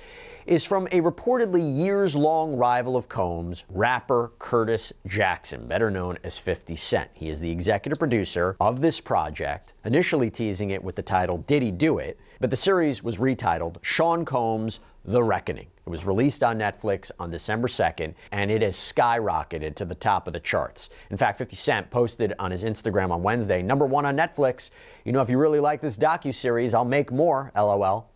is from a reportedly years-long rival of Combs, rapper Curtis Jackson, better known as 50 Cent. He is the executive producer of this project, initially teasing it with the title Diddy Do It, but the series was retitled Sean Combs: The Reckoning. It was released on Netflix on December 2nd, and it has skyrocketed to the top of the charts. In fact, 50 Cent posted on his Instagram on Wednesday, #1 on Netflix. You know, if you really like this docuseries, I'll make more, LOL.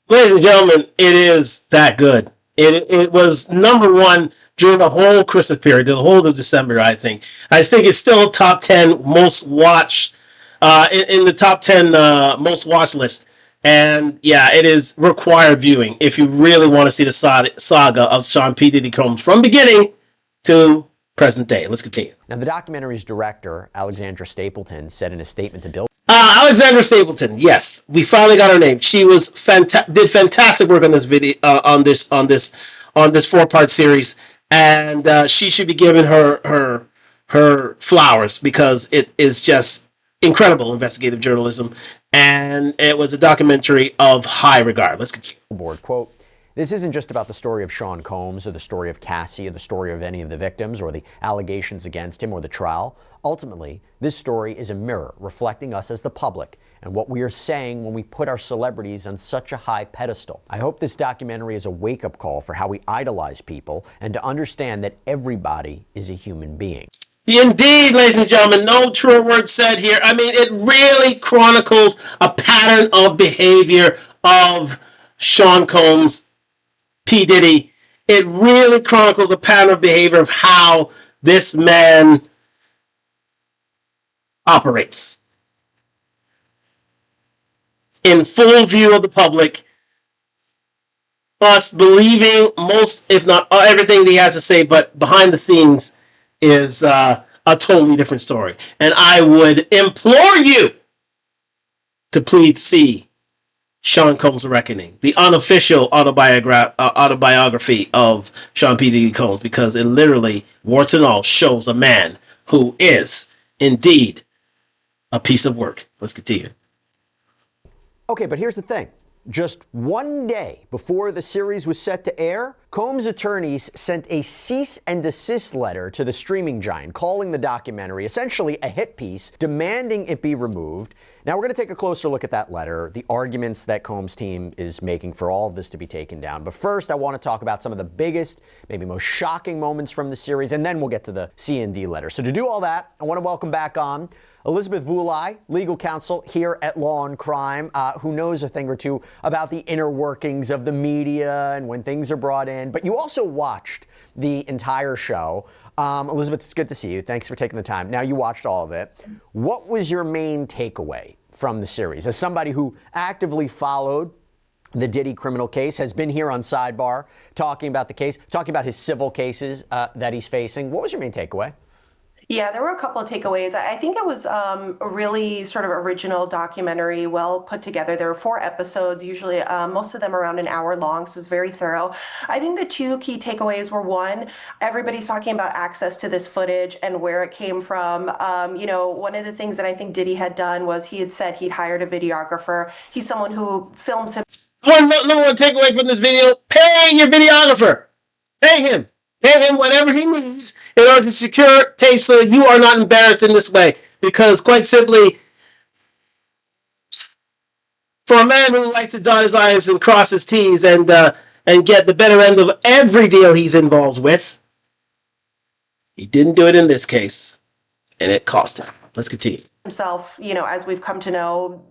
Ladies and gentlemen, it is that good. It was #1 during the whole Christmas period, the whole of December, I think. I think it's still top 10 most watched, in the top 10 most watched list. And yeah, it is required viewing if you really want to see the saga of Sean P. Diddy Combs from beginning to present day. Let's continue. Now, the documentary's director, Alexandra Stapleton, said in a statement to Bill. Alexandra Stapleton, yes, we finally got her name. She was did fantastic work on this video, on this 4-part series, and she should be given her flowers, because it is just incredible investigative journalism, and it was a documentary of high regard. Let's continue. Board quote. This isn't just about the story of Sean Combs or the story of Cassie or the story of any of the victims or the allegations against him or the trial. Ultimately, this story is a mirror reflecting us as the public and what we are saying when we put our celebrities on such a high pedestal. I hope this documentary is a wake-up call for how we idolize people and to understand that everybody is a human being. Indeed, ladies and gentlemen, no true word said here. I mean, it really chronicles a pattern of behavior of Sean Combs, P. Diddy. It really chronicles a pattern of behavior of how this man operates. In full view of the public, us believing most, if not everything that he has to say, but behind the scenes is a totally different story. And I would implore you to please see Sean Combs: The Reckoning, the unofficial autobiography of Sean P. Diddy Combs, because it literally, warts and all, shows a man who is indeed a piece of work. Let's continue. Okay, but here's the thing. Just one day before the series was set to air, Combs' attorneys sent a cease and desist letter to the streaming giant, calling the documentary essentially a hit piece, demanding it be removed. Now we're going to take a closer look at that letter, the arguments that Combs' team is making for all of this to be taken down. But first, I want to talk about some of the biggest, maybe most shocking moments from the series, and then we'll get to the C&D letter. So to do all that, I want to welcome back on Elizabeth Vulai, legal counsel here at Law and Crime, who knows a thing or two about the inner workings of the media and when things are brought in. But you also watched the entire show. Elizabeth, it's good to see you. Thanks for taking the time. Now you watched all of it. What was your main takeaway from the series? As somebody who actively followed the Diddy criminal case, has been here on Sidebar talking about the case, talking about his civil cases that he's facing. What was your main takeaway? Yeah, there were a couple of takeaways. I think it was a really sort of original documentary, well put together. There were 4 episodes, usually most of them around an hour long, so it's very thorough. I think the 2 key takeaways were, one, everybody's talking about access to this footage and where it came from. One of the things that I think Diddy had done was he had said he'd hired a videographer. He's someone who films him. Number one takeaway from this video: pay your videographer. Pay him. Pay him whatever he needs in order to secure tapes so that you are not embarrassed in this way. Because quite simply, for a man who likes to dot his I's and cross his T's and get the better end of every deal he's involved with, he didn't do it in this case, and it cost him. Let's continue. Himself, as we've come to know,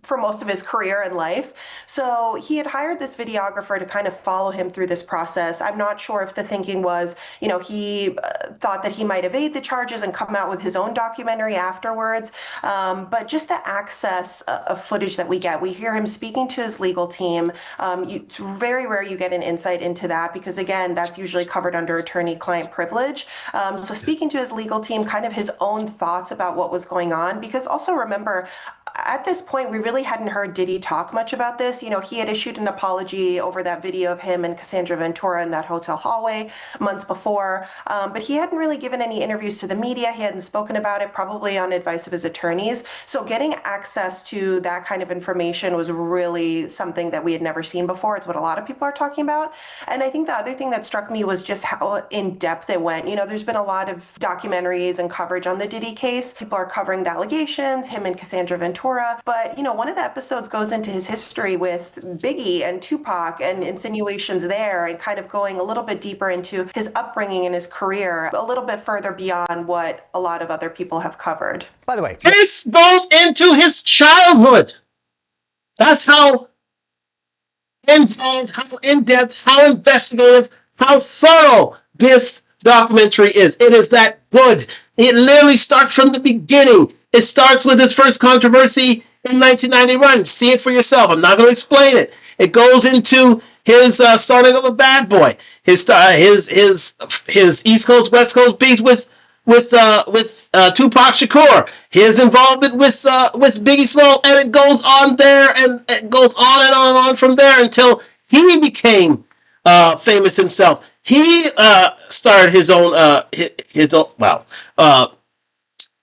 for most of his career and life. So he had hired this videographer to kind of follow him through this process. I'm not sure if the thinking was, he thought that he might evade the charges and come out with his own documentary afterwards. But just the access of footage that we get, we hear him speaking to his legal team. It's very rare you get an insight into that because, again, that's usually covered under attorney-client privilege. So speaking to his legal team, kind of his own thoughts about what was going on, because also remember, at this point, we really hadn't heard Diddy talk much about this. He had issued an apology over that video of him and Cassandra Ventura in that hotel hallway months before, but he hadn't really given any interviews to the media. He hadn't spoken about it, probably on advice of his attorneys. So getting access to that kind of information was really something that we had never seen before. It's what a lot of people are talking about. And I think the other thing that struck me was just how in depth it went. There's been a lot of documentaries and coverage on the Diddy case. People are covering the allegations, him and Cassandra Ventura. But, one of the episodes goes into his history with Biggie and Tupac and insinuations there and kind of going a little bit deeper into his upbringing and his career, a little bit further beyond what a lot of other people have covered. By the way, this goes into his childhood. That's how involved, how in-depth, how investigative, how thorough this documentary is. It is that good. It literally starts from the beginning. It starts with his first controversy in 1991. See it for yourself. I'm not going to explain it. It goes into his starting of a bad boy, his East Coast West Coast beef with Tupac Shakur, his involvement with Biggie Small, and it goes on there, and it goes on and on and on from there until he became famous himself. He started his own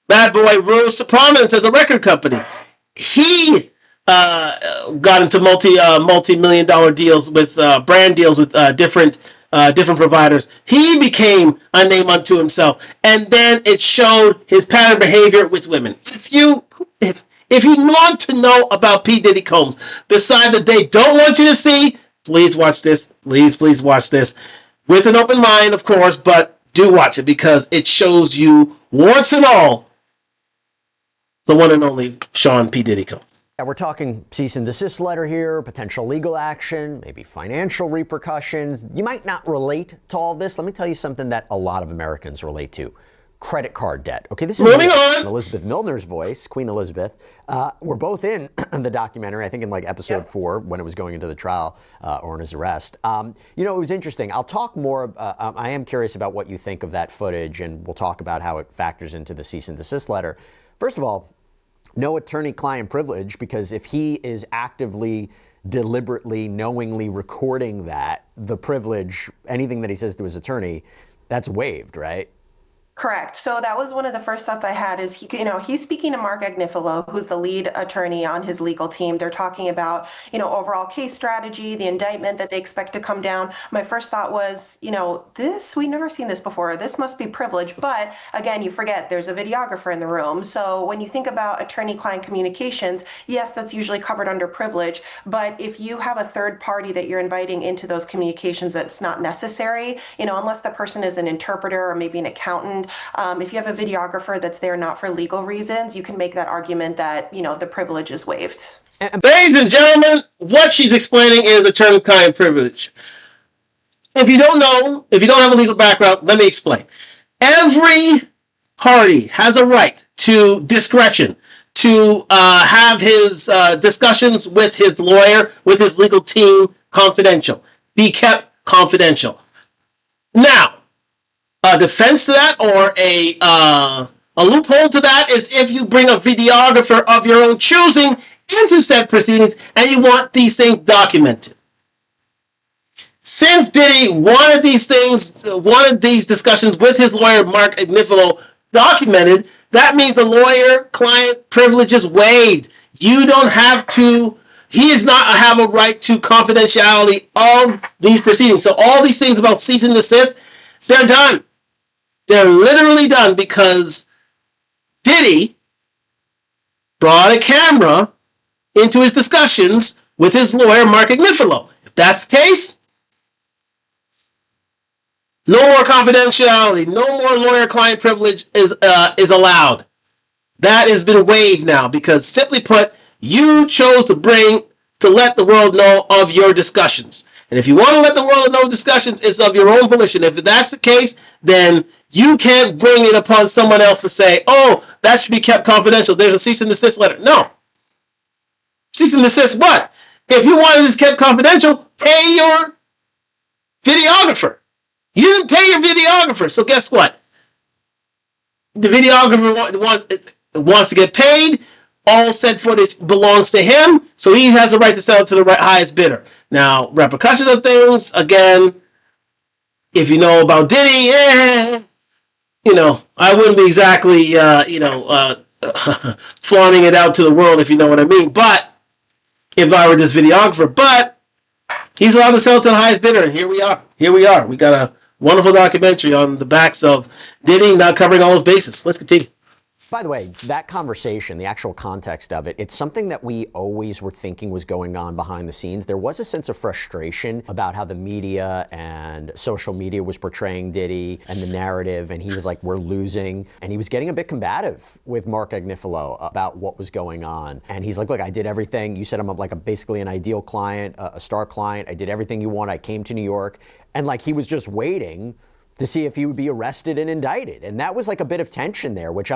Bad Boy rose to prominence as a record company. He got into multi-million dollar deals with brand deals with different providers. He became a name unto himself, and then it showed his pattern behavior with women. If you want to know about P. Diddy Combs, besides that they don't want you to see, please watch this. Please watch this with an open mind, of course, but do watch it because it shows you warts and all the one and only Sean P. Diddy Combs. We're talking cease and desist letter here, potential legal action, maybe financial repercussions. You might not relate to all this. Let me tell you something that a lot of Americans relate to. Credit card debt. Okay, this is moving on. Elizabeth Milner's voice, Queen Elizabeth. We're both in the documentary, I think in like episode 4 when it was going into the trial or in his arrest. It was interesting. I'll talk more. I am curious about what you think of that footage, and we'll talk about how it factors into the cease and desist letter. First of all, no attorney-client privilege, because if he is actively, deliberately, knowingly recording that, the privilege, anything that he says to his attorney, that's waived, right? Correct. So that was one of the first thoughts I had is he's speaking to Mark Agnifilo, who's the lead attorney on his legal team. They're talking about, overall case strategy, the indictment that they expect to come down. My first thought was, we've never seen this before. This must be privileged. But again, you forget there's a videographer in the room. So when you think about attorney-client communications, yes, that's usually covered under privilege. But if you have a third party that you're inviting into those communications, that's not necessary, unless the person is an interpreter or maybe an accountant. If you have a videographer that's there not for legal reasons, you can make that argument that, the privilege is waived. Ladies and gentlemen, what she's explaining is attorney-client privilege. If you don't know, if you don't have a legal background, let me explain. Every party has a right to discretion, to have his discussions with his lawyer, with his legal team, confidential. Be kept confidential. Now, a defense to that or a loophole to that is if you bring a videographer of your own choosing into said proceedings and you want these things documented. Since Diddy wanted these discussions with his lawyer, Mark Agnifilo, documented, that means the lawyer-client privilege is waived. You don't have to, he does not have a right to confidentiality of these proceedings. So all these things about cease and desist, they're done. They're literally done because Diddy brought a camera into his discussions with his lawyer, Mark Agnifilo. If that's the case, no more confidentiality, no more lawyer-client privilege is allowed. That has been waived now because, simply put, you chose to let the world know of your discussions. And if you want to let the world know discussions, it's of your own volition. If that's the case, then you can't bring it upon someone else to say, oh, that should be kept confidential. There's a cease and desist letter. No. Cease and desist what? If you want this kept confidential, pay your videographer. You didn't pay your videographer, so guess what? The videographer wants to get paid. All said footage belongs to him, so he has the right to sell it to the highest bidder. Now, repercussions of things, again, if you know about Diddy, I wouldn't be exactly, flaunting it out to the world, if you know what I mean. But if I were this videographer, but he's allowed to sell it to the highest bidder, and here we are. We got a wonderful documentary on the backs of Diddy not covering all his bases. Let's continue. By the way, that conversation, the actual context of it, it's something that we always were thinking was going on behind the scenes. There was a sense of frustration about how the media and social media was portraying Diddy and the narrative, and he was like, we're losing. And he was getting a bit combative with Mark Agnifilo about what was going on. And he's like, look, I did everything. You said I'm basically an ideal client, a star client. I did everything you want. I came to New York. And he was just waiting to see if he would be arrested and indicted. And that was a bit of tension there, which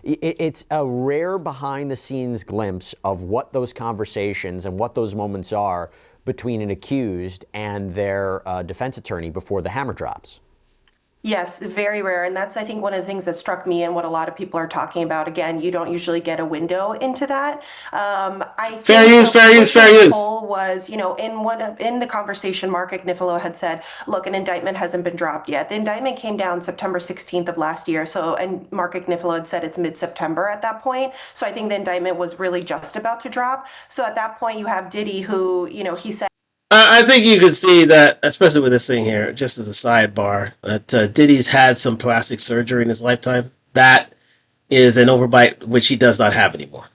it's a rare behind the scenes glimpse of what those conversations and what those moments are between an accused and their defense attorney before the hammer drops. Yes, very rare. And that's, I think, one of the things that struck me and what a lot of people are talking about. Again, you don't usually get a window into that. Fair use. Was, in the conversation, Mark Agnifilo had said, look, an indictment hasn't been dropped yet. The indictment came down September 16th of last year. And Mark Agnifilo had said it's mid-September at that point. So I think the indictment was really just about to drop. So at that point, you have Diddy who, he said, I think you can see that, especially with this thing here, just as a sidebar, that Diddy's had some plastic surgery in his lifetime. That is an overbite which he does not have anymore.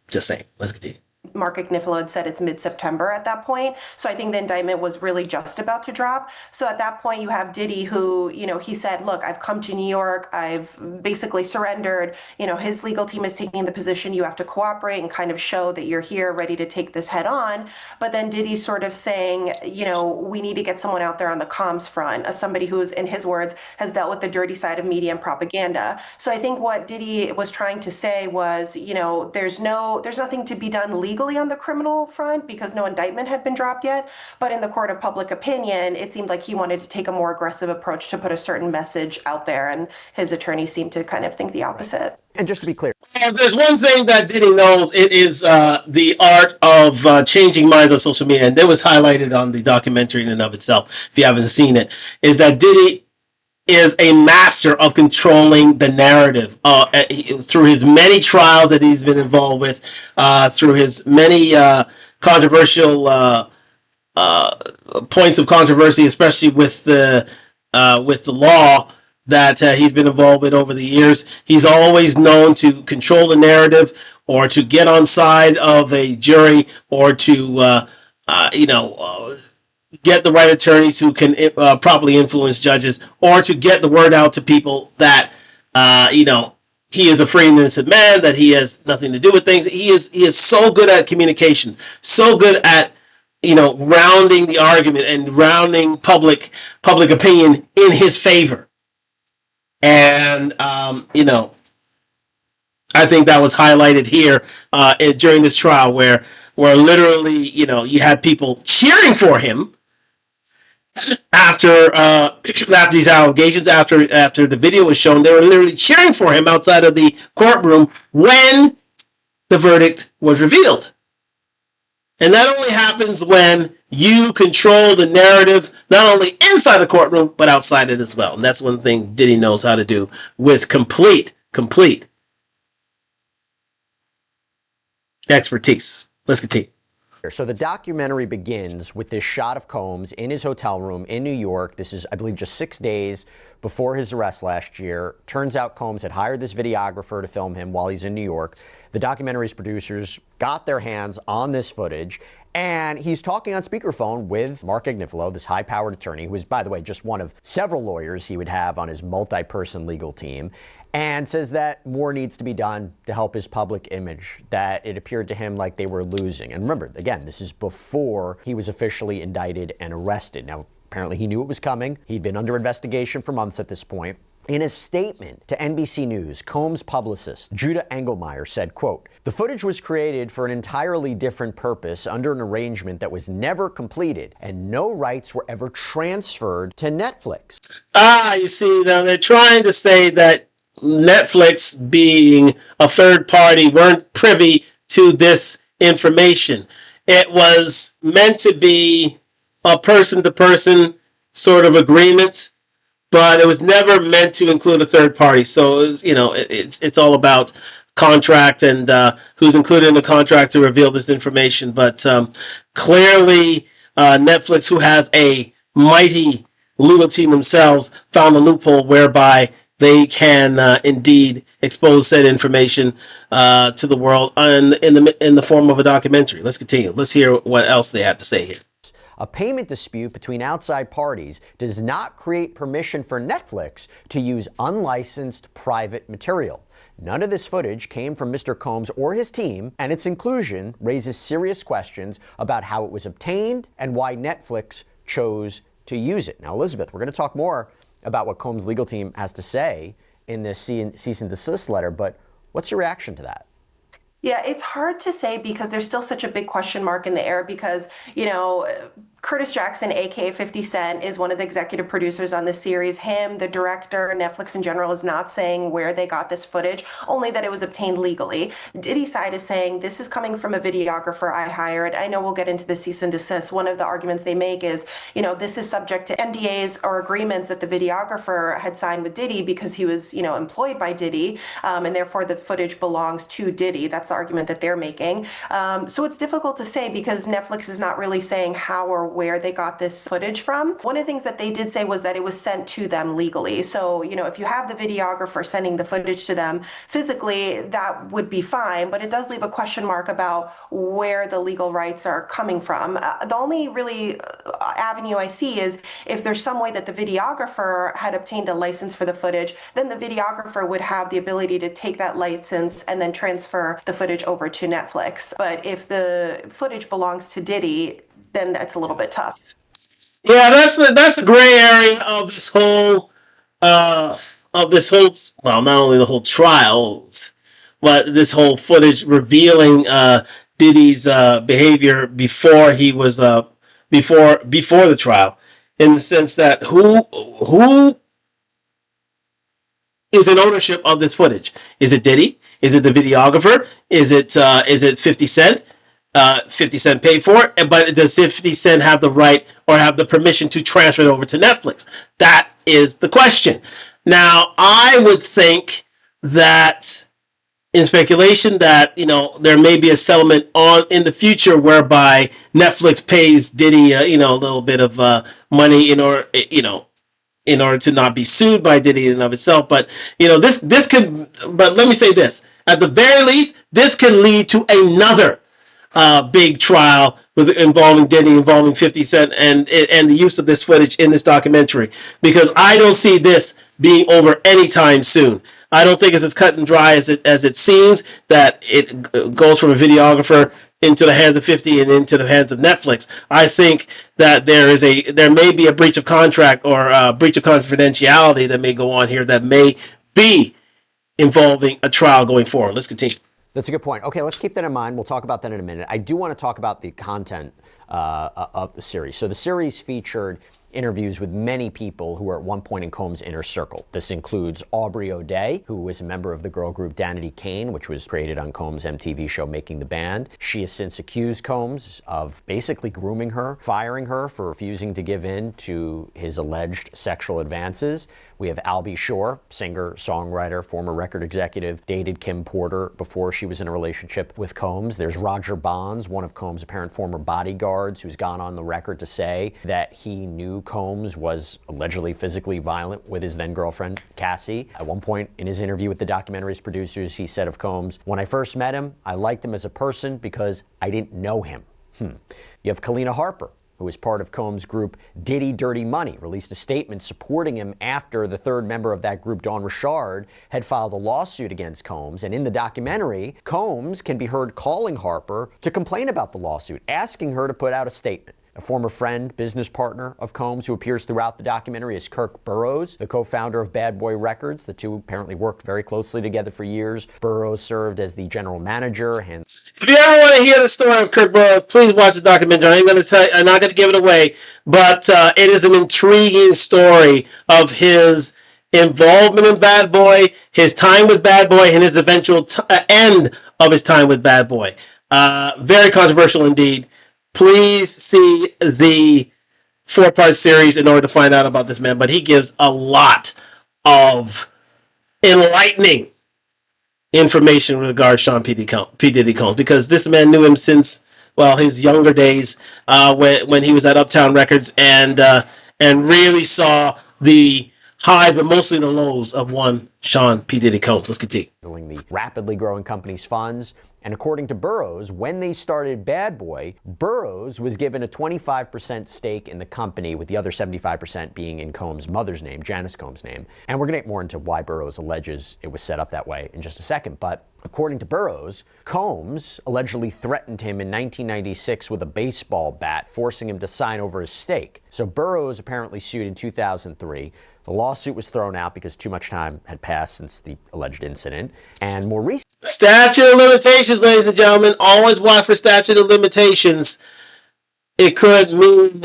Just saying. Let's continue. Mark Agnifilo had said it's mid-September at that point. So I think the indictment was really just about to drop. So at that point, you have Diddy who, he said, look, I've come to New York. I've basically surrendered. His legal team is taking the position you have to cooperate and kind of show that you're here ready to take this head on. But then Diddy's sort of saying, we need to get someone out there on the comms front, as somebody who's, in his words, has dealt with the dirty side of media and propaganda. So I think what Diddy was trying to say was, there's nothing to be done legally on the criminal front because no indictment had been dropped yet. But in the court of public opinion, it seemed like he wanted to take a more aggressive approach to put a certain message out there. And his attorney seemed to kind of think the opposite. And just to be clear, if there's one thing that Diddy knows, it is the art of changing minds on social media. And that was highlighted on the documentary in and of itself, if you haven't seen it, is that Diddy is a master of controlling the narrative through his many trials that he's been involved with, through his many controversial points of controversy, especially with the law that he's been involved with over the years. He's always known to control the narrative, or to get on side of a jury, or to get the right attorneys who can properly influence judges, or to get the word out to people that he is a free and innocent man, that he has nothing to do with things. He is so good at communications, so good at rounding the argument and rounding public opinion in his favor. And I think that was highlighted here during this trial, where literally you had people cheering for him after these allegations, after the video was shown. They were literally cheering for him outside of the courtroom when the verdict was revealed. And that only happens when you control the narrative, not only inside the courtroom, but outside it as well. And that's one thing Diddy knows how to do with complete expertise. Let's continue. So the documentary begins with this shot of Combs in his hotel room in New York. This is, I believe, just 6 days before his arrest last year. Turns out Combs had hired this videographer to film him while he's in New York. The documentary's producers got their hands on this footage, and he's talking on speakerphone with Mark Ignifilo, this high-powered attorney, who is, by the way, just one of several lawyers he would have on his multi-person legal team, and says that more needs to be done to help his public image, that it appeared to him like they were losing. And remember, again, this is before he was officially indicted and arrested. Now, apparently he knew it was coming. He'd been under investigation for months at this point. In a statement to NBC News, Combs' publicist, Judah Engelmeyer, said, quote, "The footage was created for an entirely different purpose under an arrangement that was never completed, and no rights were ever transferred to Netflix." You see, now they're trying to say that Netflix, being a third party, weren't privy to this information. It was meant to be a person-to-person sort of agreement, but it was never meant to include a third party. So it was, it's all about contract and who's included in the contract to reveal this information. But clearly, Netflix, who has a mighty legal team themselves, found a loophole whereby they can indeed expose said information to the world in the form of a documentary. Let's continue. Let's hear what else they have to say here. A payment dispute between outside parties does not create permission for Netflix to use unlicensed private material. None of this footage came from Mr. Combs or his team, and its inclusion raises serious questions about how it was obtained and why Netflix chose to use it. Now, Elizabeth, we're going to talk more about what Combs' legal team has to say in this cease and desist letter, but what's your reaction to that? Yeah, it's hard to say because there's still such a big question mark in the air because, Curtis Jackson, aka 50 Cent, is one of the executive producers on this series. Him, the director, Netflix in general, is not saying where they got this footage, only that it was obtained legally. Diddy's side is saying this is coming from a videographer I hired. I know we'll get into the cease and desist. One of the arguments they make is, this is subject to NDAs or agreements that the videographer had signed with Diddy because he was, employed by Diddy, and therefore the footage belongs to Diddy. That's the argument that they're making. So it's difficult to say because Netflix is not really saying how or where they got this footage from. One of the things that they did say was that it was sent to them legally. So, if you have the videographer sending the footage to them physically, that would be fine, but it does leave a question mark about where the legal rights are coming from. The only really avenue I see is if there's some way that the videographer had obtained a license for the footage, then the videographer would have the ability to take that license and then transfer the footage over to Netflix. But if the footage belongs to Diddy, then that's a little bit tough. Yeah, that's a gray area of this whole well, not only the whole trial, but this whole footage revealing Diddy's behavior before he was before the trial, in the sense that who is in ownership of this footage? Is it Diddy? Is it the videographer? Is it 50 Cent? 50 Cent paid for it, but does 50 Cent have the right or have the permission to transfer it over to Netflix? That is the question. Now, I would think that in speculation that, you know, there may be a settlement on in the future whereby Netflix pays Diddy, you know, a little bit of money in order, you know, in order to not be sued by Diddy in and of itself. But, you know, this could, but let me say this, at the very least, this can lead to another big trial with involving Diddy, involving 50 Cent, and the use of this footage in this documentary, because I don't see this being over anytime soon. I don't think it's as cut and dry as it seems, that it goes from a videographer into the hands of 50 and into the hands of Netflix. I think that there may be a breach of contract or a breach of confidentiality that may go on here that may be involving a trial going forward. Let's continue. That's a good point. Okay, let's keep that in mind. We'll talk about that in a minute. I do want to talk about the content of the series. So the series featured interviews with many people who were at one point in Combs' inner circle. This includes Aubrey O'Day, who was a member of the girl group Danity Kane, which was created on Combs' MTV show Making the Band. She has since accused Combs of basically grooming her, firing her for refusing to give in to his alleged sexual advances. We have Albie Shore, singer, songwriter, former record executive, dated Kim Porter before she was in a relationship with Combs. There's Roger Bonds, one of Combs' apparent former bodyguards, who's gone on the record to say that he knew Combs was allegedly physically violent with his then-girlfriend, Cassie. At one point in his interview with the documentary's producers, he said of Combs, "When I first met him, I liked him as a person because I didn't know him." You have Kalina Harper, who was part of Combs' group Diddy Dirty Money, released a statement supporting him after the third member of that group, Dawn Richard, had filed a lawsuit against Combs. And in the documentary, Combs can be heard calling Harper to complain about the lawsuit, asking her to put out a statement. A former friend, business partner of Combs, who appears throughout the documentary, is Kirk Burroughs, the co-founder of Bad Boy Records. The two apparently worked very closely together for years. Burroughs served as the general manager. And if you ever want to hear the story of Kirk Burroughs, please watch the documentary. I'm not going to give it away, but it is an intriguing story of his involvement in Bad Boy, his time with Bad Boy, and his eventual end of his time with Bad Boy. Very controversial indeed. Please see the 4-part series in order to find out about this man. But he gives a lot of enlightening information with regards to Sean P. Diddy Combs, because this man knew him since, well, his younger days when he was at Uptown Records, and really saw the highs, but mostly the lows of one Sean P. Diddy Combs. Let's continue. The rapidly growing company's funds. And according to Burroughs, when they started Bad Boy, Burroughs was given a 25% stake in the company, with the other 75% being in Combs' mother's name, Janice Combs' name. And we're going to get more into why Burroughs alleges it was set up that way in just a second. But according to Burroughs, Combs allegedly threatened him in 1996 with a baseball bat, forcing him to sign over his stake. So Burroughs apparently sued in 2003. The lawsuit was thrown out because too much time had passed since the alleged incident. And more recently, statute of limitations, ladies and gentlemen. Always watch for statute of limitations. It could mean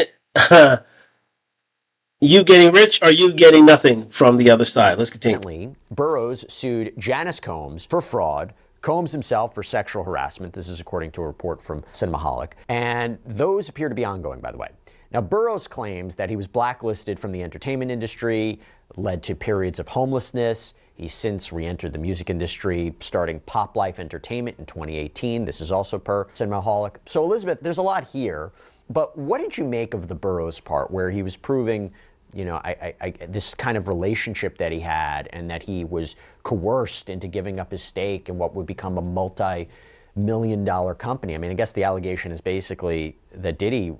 you getting rich or you getting nothing from the other side. Let's continue. Burroughs sued Janice Combs for fraud, Combs himself for sexual harassment. This is according to a report from Cinemaholic. And those appear to be ongoing, by the way. Now, Burroughs claims that he was blacklisted from the entertainment industry, led to periods of homelessness. He's since re-entered the music industry, starting Pop Life Entertainment in 2018. This is also per Cinemaholic. So, Elizabeth, there's a lot here, but what did you make of the Burroughs part, where he was proving, you know, this kind of relationship that he had, and that he was coerced into giving up his stake in what would become a multi-million-dollar company? I mean, I guess the allegation is basically that Diddy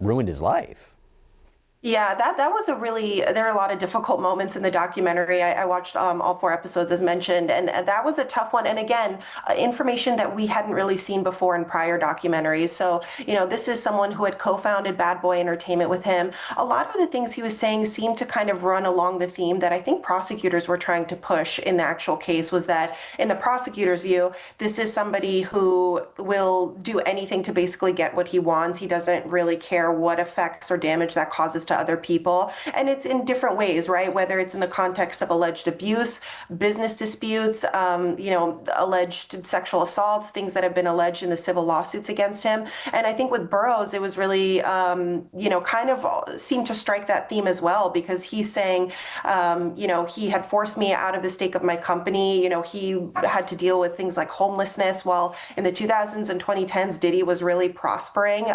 ruined his life. Yeah, that was there are a lot of difficult moments in the documentary. I watched all 4 episodes as mentioned, and that was a tough one. And again, information that we hadn't really seen before in prior documentaries. So, you know, this is someone who had co-founded Bad Boy Entertainment with him. A lot of the things he was saying seemed to kind of run along the theme that I think prosecutors were trying to push in the actual case, was that in the prosecutor's view, this is somebody who will do anything to basically get what he wants. He doesn't really care what effects or damage that causes to to other people. And it's in different ways, right? Whether it's in the context of alleged abuse, business disputes, alleged sexual assaults, things that have been alleged in the civil lawsuits against him. And I think with Burroughs, it was really, kind of seemed to strike that theme as well, because he's saying, he had forced me out of the stake of my company. He had to deal with things like homelessness, while in the 2000s and 2010s, Diddy was really prospering,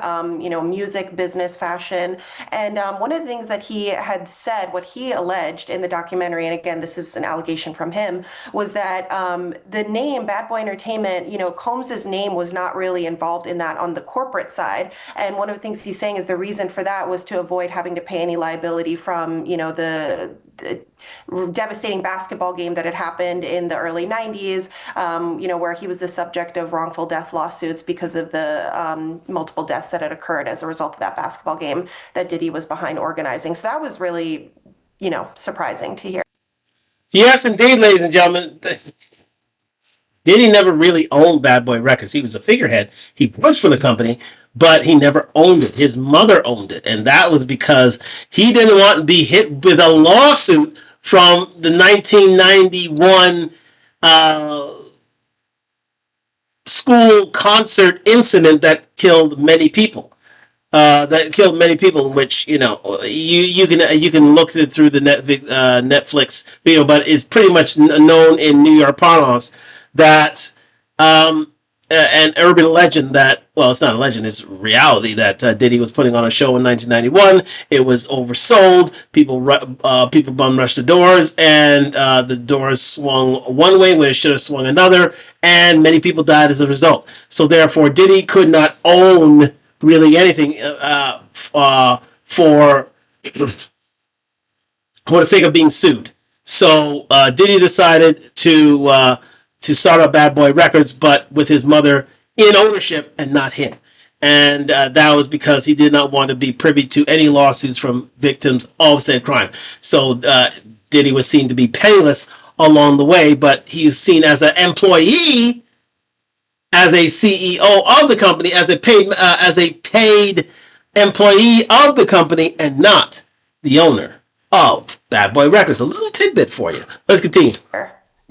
music, business, fashion. And one of the things that he had said, what he alleged in the documentary, and again, this is an allegation from him, was that the name Bad Boy Entertainment, Combs's name was not really involved in that on the corporate side. And one of the things he's saying is the reason for that was to avoid having to pay any liability from, the devastating basketball game that had happened in the early 90s, where he was the subject of wrongful death lawsuits because of the multiple deaths that had occurred as a result of that basketball game that Diddy was behind organizing. So that was really, surprising to hear. Yes, indeed, ladies and gentlemen. Diddy never really owned Bad Boy Records. He was a figurehead. He worked for the company, but he never owned it. His mother owned it, and that was because he didn't want to be hit with a lawsuit from the 1991 school concert incident that killed many people. In which you can look through the Netflix video, but it's pretty much known in New York parlance that an urban legend that, well, it's not a legend, it's reality, that Diddy was putting on a show in 1991. It was oversold. People bum rushed the doors, and the doors swung one way when it should have swung another, and many people died as a result. So therefore, Diddy could not own really anything for the sake of being sued. So Diddy decided to start up Bad Boy Records, but with his mother in ownership and not him. And that was because he did not want to be privy to any lawsuits from victims of said crime. So Diddy was seen to be penniless along the way, but he's seen as an employee, as a CEO of the company, as a paid employee of the company, and not the owner of Bad Boy Records. A little tidbit for you. Let's continue.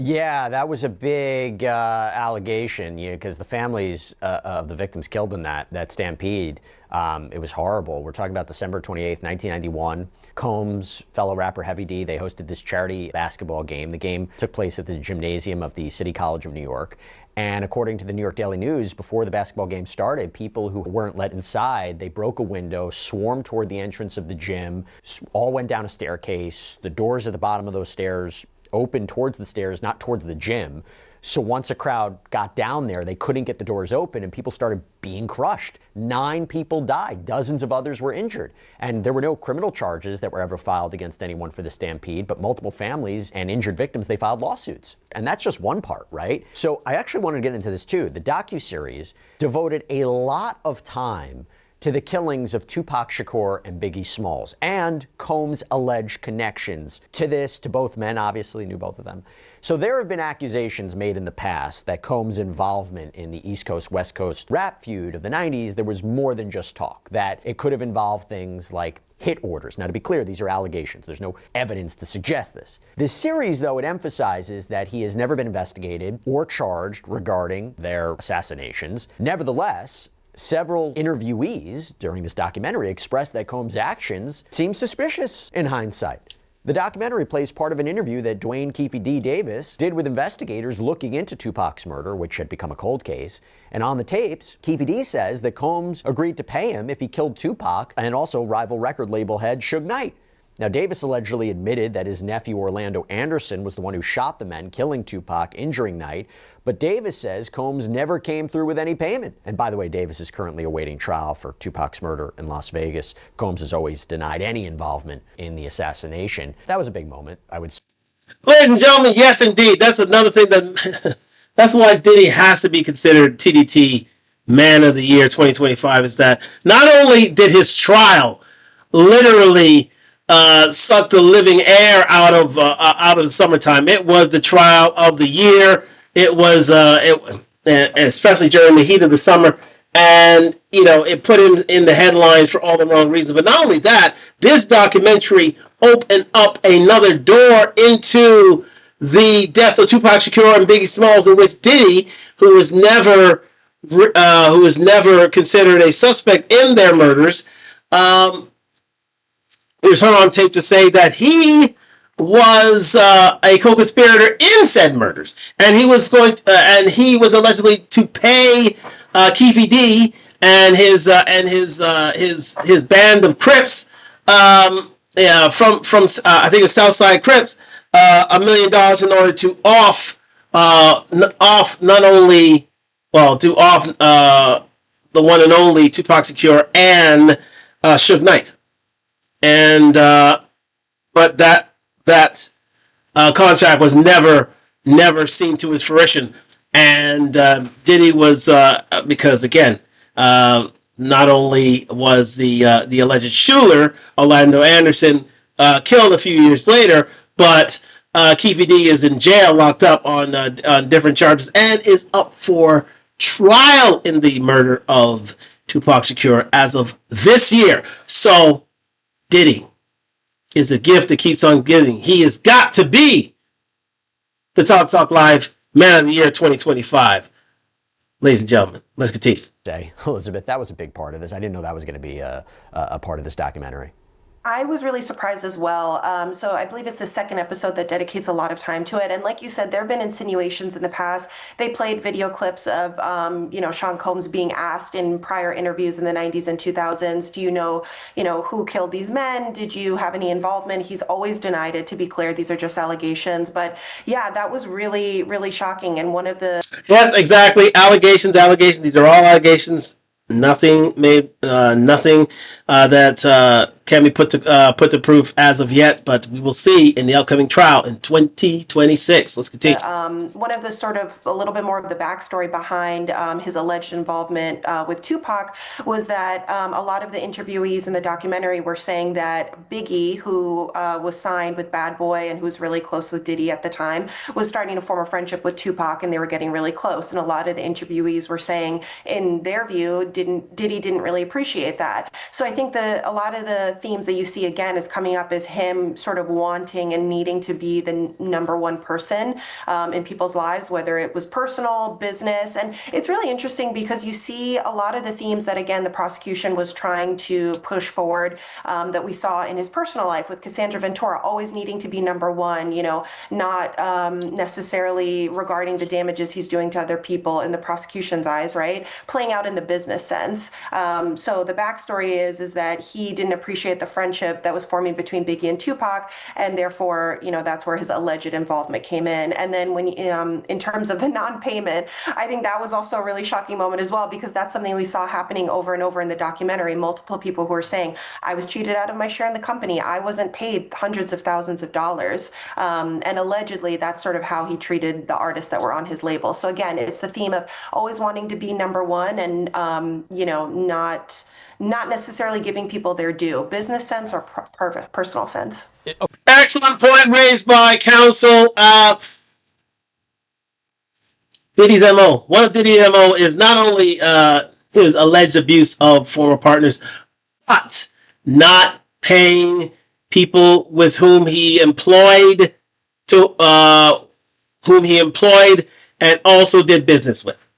Yeah, that was a big allegation, because the families of the victims killed in that stampede. It was horrible. We're talking about December 28th, 1991. Combs, fellow rapper Heavy D, they hosted this charity basketball game. The game took place at the gymnasium of the City College of New York. And according to the New York Daily News, before the basketball game started, people who weren't let inside, they broke a window, swarmed toward the entrance of the gym, all went down a staircase. The doors at the bottom of those stairs opened towards the stairs, not towards the gym. So once a crowd got down there, they couldn't get the doors open, and people started being crushed. 9 people died. Dozens of others were injured. And there were no criminal charges that were ever filed against anyone for the stampede, but multiple families and injured victims, they filed lawsuits. And that's just one part, right? So I actually wanted to get into this too. The docuseries devoted a lot of time to the killings of Tupac Shakur and Biggie Smalls, and Combs' alleged connections to this, to both men, obviously knew both of them. So there have been accusations made in the past that Combs' involvement in the East Coast, West Coast rap feud of the 90s, there was more than just talk, that it could have involved things like hit orders. Now, to be clear, these are allegations. There's no evidence to suggest this. This series, though, it emphasizes that he has never been investigated or charged regarding their assassinations. Nevertheless, several interviewees during this documentary expressed that Combs' actions seem suspicious in hindsight. The documentary plays part of an interview that Dwayne Keefe D. Davis did with investigators looking into Tupac's murder, which had become a cold case. And on the tapes, Keefe D. says that Combs agreed to pay him if he killed Tupac and also rival record label head Suge Knight. Now, Davis allegedly admitted that his nephew Orlando Anderson was the one who shot the men, killing Tupac, injuring Knight. But Davis says Combs never came through with any payment. And by the way, Davis is currently awaiting trial for Tupac's murder in Las Vegas. Combs has always denied any involvement in the assassination. That was a big moment, I would say. Ladies and gentlemen, yes, indeed. That's another thing that that's why Diddy has to be considered TDT Man of the Year 2025, is that not only did his trial literally suck the living air out of the summertime, it was the trial of the year. It was especially during the heat of the summer, and it put him in the headlines for all the wrong reasons. But not only that, this documentary opened up another door into the deaths of Tupac Shakur and Biggie Smalls, in which Diddy, who was never considered a suspect in their murders, was heard on tape to say that he was a co-conspirator in said murders, and he was allegedly to pay Keefe D and his band of Crips, from I think it's Southside Crips, $1 million in order to the one and only Tupac Shakur and Suge Knight, and but that contract was never seen to its fruition, and Diddy was because again, not only was the alleged shooter Orlando Anderson killed a few years later, but Keefe D is in jail, locked up on different charges, and is up for trial in the murder of Tupac Shakur as of this year. So Diddy is a gift that keeps on giving. He has got to be the Talk Live Man of the Year 2025. Ladies and gentlemen, let's continue. Elizabeth, that was a big part of this. I didn't know that was going to be a part of this documentary. I was really surprised as well. So I believe it's the second episode that dedicates a lot of time to it. And like you said, there have been insinuations in the past. They played video clips of, Sean Combs being asked in prior interviews in the 90s and 2000s, do you know, who killed these men? Did you have any involvement? He's always denied it. To be clear, these are just allegations. But yeah, that was really, really shocking. And one of the... Yes, exactly. Allegations. These are all allegations. Nothing that can be put to proof as of yet, but we will see in the upcoming trial in 2026. Let's continue. One of the sort of a little bit more of the backstory behind his alleged involvement with Tupac was that a lot of the interviewees in the documentary were saying that Biggie, who was signed with Bad Boy and who was really close with Diddy at the time, was starting to form a friendship with Tupac, and they were getting really close. And a lot of the interviewees were saying, in their view, Diddy didn't really appreciate that. So I think a lot of the themes that you see again is coming up as him sort of wanting and needing to be the number one person in people's lives, whether it was personal, business. And it's really interesting because you see a lot of the themes that, again, the prosecution was trying to push forward that we saw in his personal life with Cassandra Ventura, always needing to be number one, not necessarily regarding the damages he's doing to other people in the prosecution's eyes, right? Playing out in the business sense. So the backstory is that he didn't appreciate the friendship that was forming between Biggie and Tupac, and therefore, that's where his alleged involvement came in. And then when, in terms of the non-payment, I think that was also a really shocking moment as well, because that's something we saw happening over and over in the documentary. Multiple people who were saying, I was cheated out of my share in the company. I wasn't paid hundreds of thousands of dollars. And allegedly, that's sort of how he treated the artists that were on his label. So again, it's the theme of always wanting to be number one and, not necessarily giving people their due, business sense or personal sense. Excellent point raised by counsel. Diddy's MO. One of Diddy's MO is not only his alleged abuse of former partners, but not paying people with whom he employed and also did business with.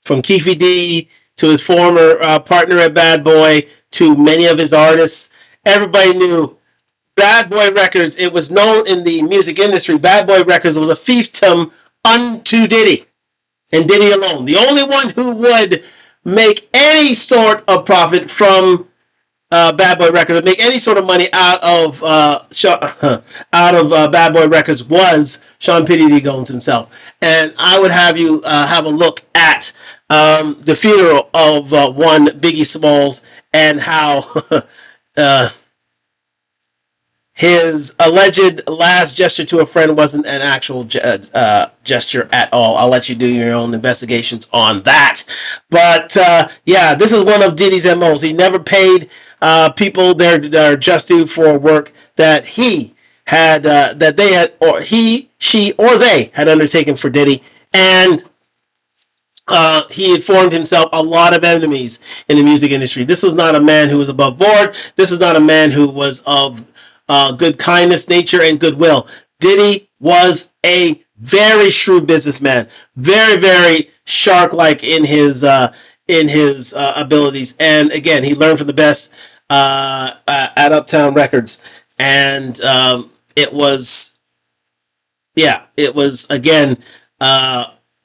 From Keefe D to his former partner at Bad Boy, to many of his artists. Everybody knew Bad Boy Records. It was known in the music industry, Bad Boy Records was a fiefdom unto Diddy, and Diddy alone. The only one who would make any sort of profit from Bad Boy Records, make any sort of money out of Bad Boy Records, was Sean P. Diddy Gomes himself. And I would have you have a look at the funeral of one Biggie Smalls, and how his alleged last gesture to a friend wasn't an actual gesture at all. I'll let you do your own investigations on that. But yeah, this is one of Diddy's MOs. He never paid people their just due for work that he had, that they had, or he, she, or they had undertaken for Diddy. And he had formed himself a lot of enemies in the music industry. This was not a man who was above board. This is not a man who was of good kindness, nature, and goodwill. Diddy was a very shrewd businessman, very, very shark-like in his abilities. And again, he learned from the best at Uptown Records, and it was again.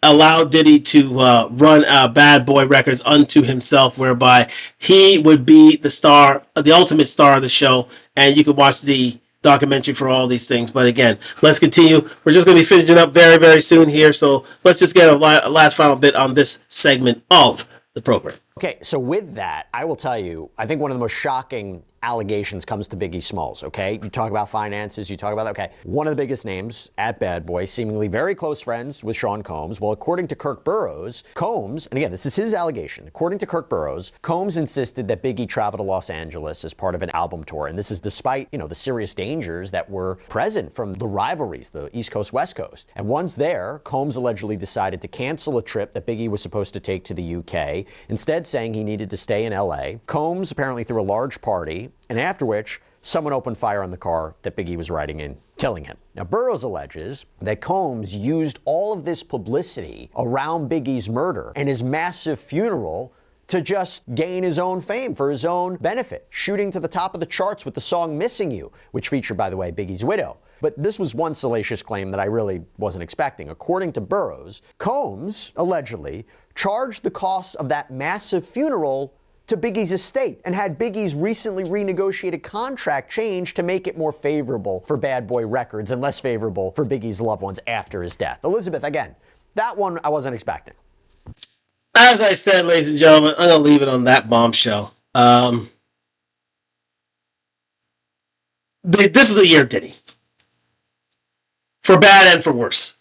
Allowed Diddy to run Bad Boy Records unto himself, whereby he would be the star, the ultimate star of the show, and you can watch the documentary for all these things. But again, let's continue. We're just going to be finishing up very, very soon here, so let's just get a last final bit on this segment of the program. Okay, so with that, I will tell you, I think one of the most shocking allegations comes to Biggie Smalls, okay? You talk about finances, you talk about that, okay. One of the biggest names at Bad Boy, seemingly very close friends with Sean Combs. Well, according to Kirk Burrows, Combs, and again, this is his allegation, according to Kirk Burrows, Combs insisted that Biggie travel to Los Angeles as part of an album tour, and this is despite, the serious dangers that were present from the rivalries, the East Coast, West Coast. And once there, Combs allegedly decided to cancel a trip that Biggie was supposed to take to the UK, instead saying he needed to stay in LA. Combs apparently threw a large party, and after which, someone opened fire on the car that Biggie was riding in, killing him. Now, Burrows alleges that Combs used all of this publicity around Biggie's murder and his massive funeral to just gain his own fame for his own benefit, shooting to the top of the charts with the song Missing You, which featured, by the way, Biggie's widow. But this was one salacious claim that I really wasn't expecting. According to Burrows, Combs, allegedly, charged the costs of that massive funeral to Biggie's estate and had Biggie's recently renegotiated contract changed to make it more favorable for Bad Boy Records and less favorable for Biggie's loved ones after his death. Elizabeth, again, that one I wasn't expecting. As I said, ladies and gentlemen, I'm going to leave it on that bombshell. This is a year of Diddy. For bad and for worse.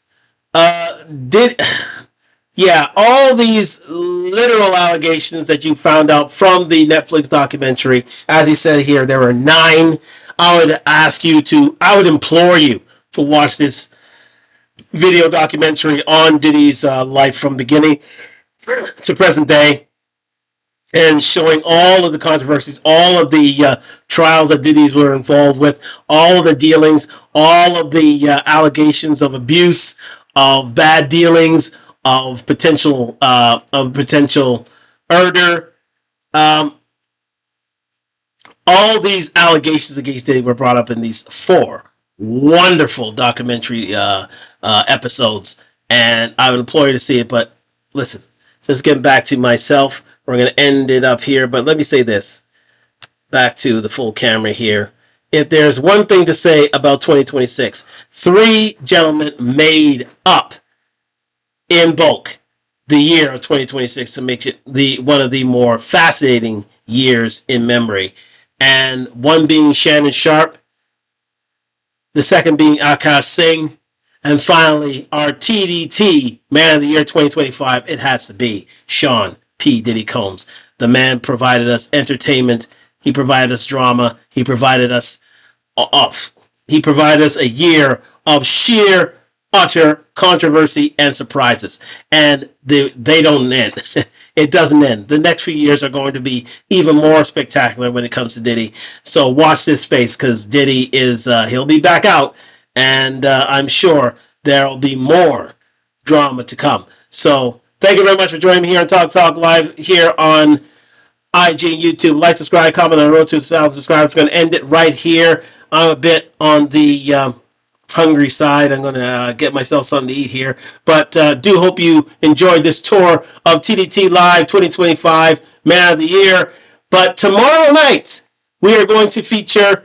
All these literal allegations that you found out from the Netflix documentary, as he said here, there were 9. I would implore you to watch this video documentary on Diddy's life from beginning to present day, and showing all of the controversies, all of the trials that Diddy's were involved with, all of the dealings, all of the allegations of abuse, of bad dealings, of potential murder. All these allegations against Diddy were brought up in these 4 wonderful documentary episodes, and I would implore you to see it. But listen, just getting back to myself, we're going to end it up here, but let me say this. Back to the full camera here. If there's one thing to say about 2026, 3 gentlemen made up in bulk the year of 2026 to make it one of the more fascinating years in memory. And one being Shannon Sharpe, the second being Akash Singh, and finally our TDT Man of the Year 2025, it has to be Sean P. Diddy Combs. The man provided us entertainment. He provided us drama. He provided us a year of sheer, utter controversy and surprises. And they don't end. It doesn't end. The next few years are going to be even more spectacular when it comes to Diddy. So watch this space, because Diddy he'll be back out, and I'm sure there'll be more drama to come. So thank you very much for joining me here on Talk Live here on IG and YouTube. Like, subscribe, comment on the road to 1,000 subscribers. We're going to end it right here. I'm a bit on the hungry side. I'm going to get myself something to eat here. But do hope you enjoyed this tour of TDT Live 2025 Man of the Year. But tomorrow night, we are going to feature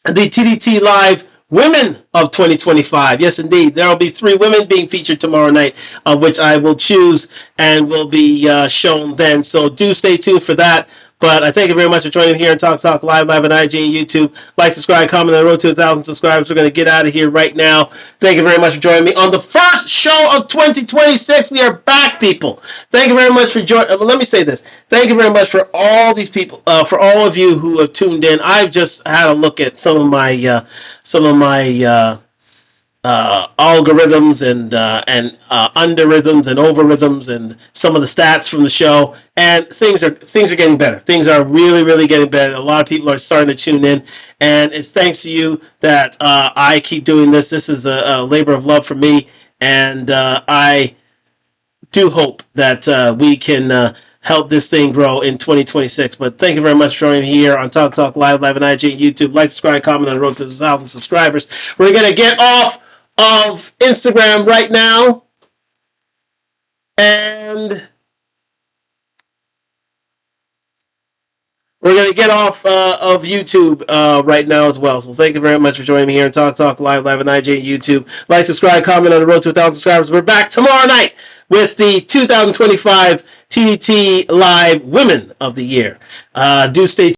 the TDT Live Women of 2025. Yes, indeed. There will be 3 women being featured tomorrow night, which I will choose and will be shown then. So do stay tuned for that. But I thank you very much for joining me here on Talk Live on IG and YouTube. Like, subscribe, comment on the road to 1,000 subscribers. We're going to get out of here right now. Thank you very much for joining me on the first show of 2026. We are back, people. Thank you very much for joining. Let me say this. Thank you very much for all these people, for all of you who have tuned in. I've just had a look at some of my algorithms and underrhythms and overrhythms and some of the stats from the show, and things are getting better. Things are really getting better. A lot of people are starting to tune in, and it's thanks to you that I keep doing this. This is a labor of love for me, and I do hope that we can help this thing grow in 2026. But thank you very much for joining me here on Talk Live and IG, YouTube. Like, subscribe, comment on the road to 1,000 subscribers. We're going to get off of Instagram right now, and we're going to get off of YouTube right now as well. So thank you very much for joining me here on Talk Live and IG, YouTube. Like, subscribe, comment on the road to 1,000 subscribers. We're back tomorrow night with the 2025 TDT Live Women of the Year. Do stay tuned.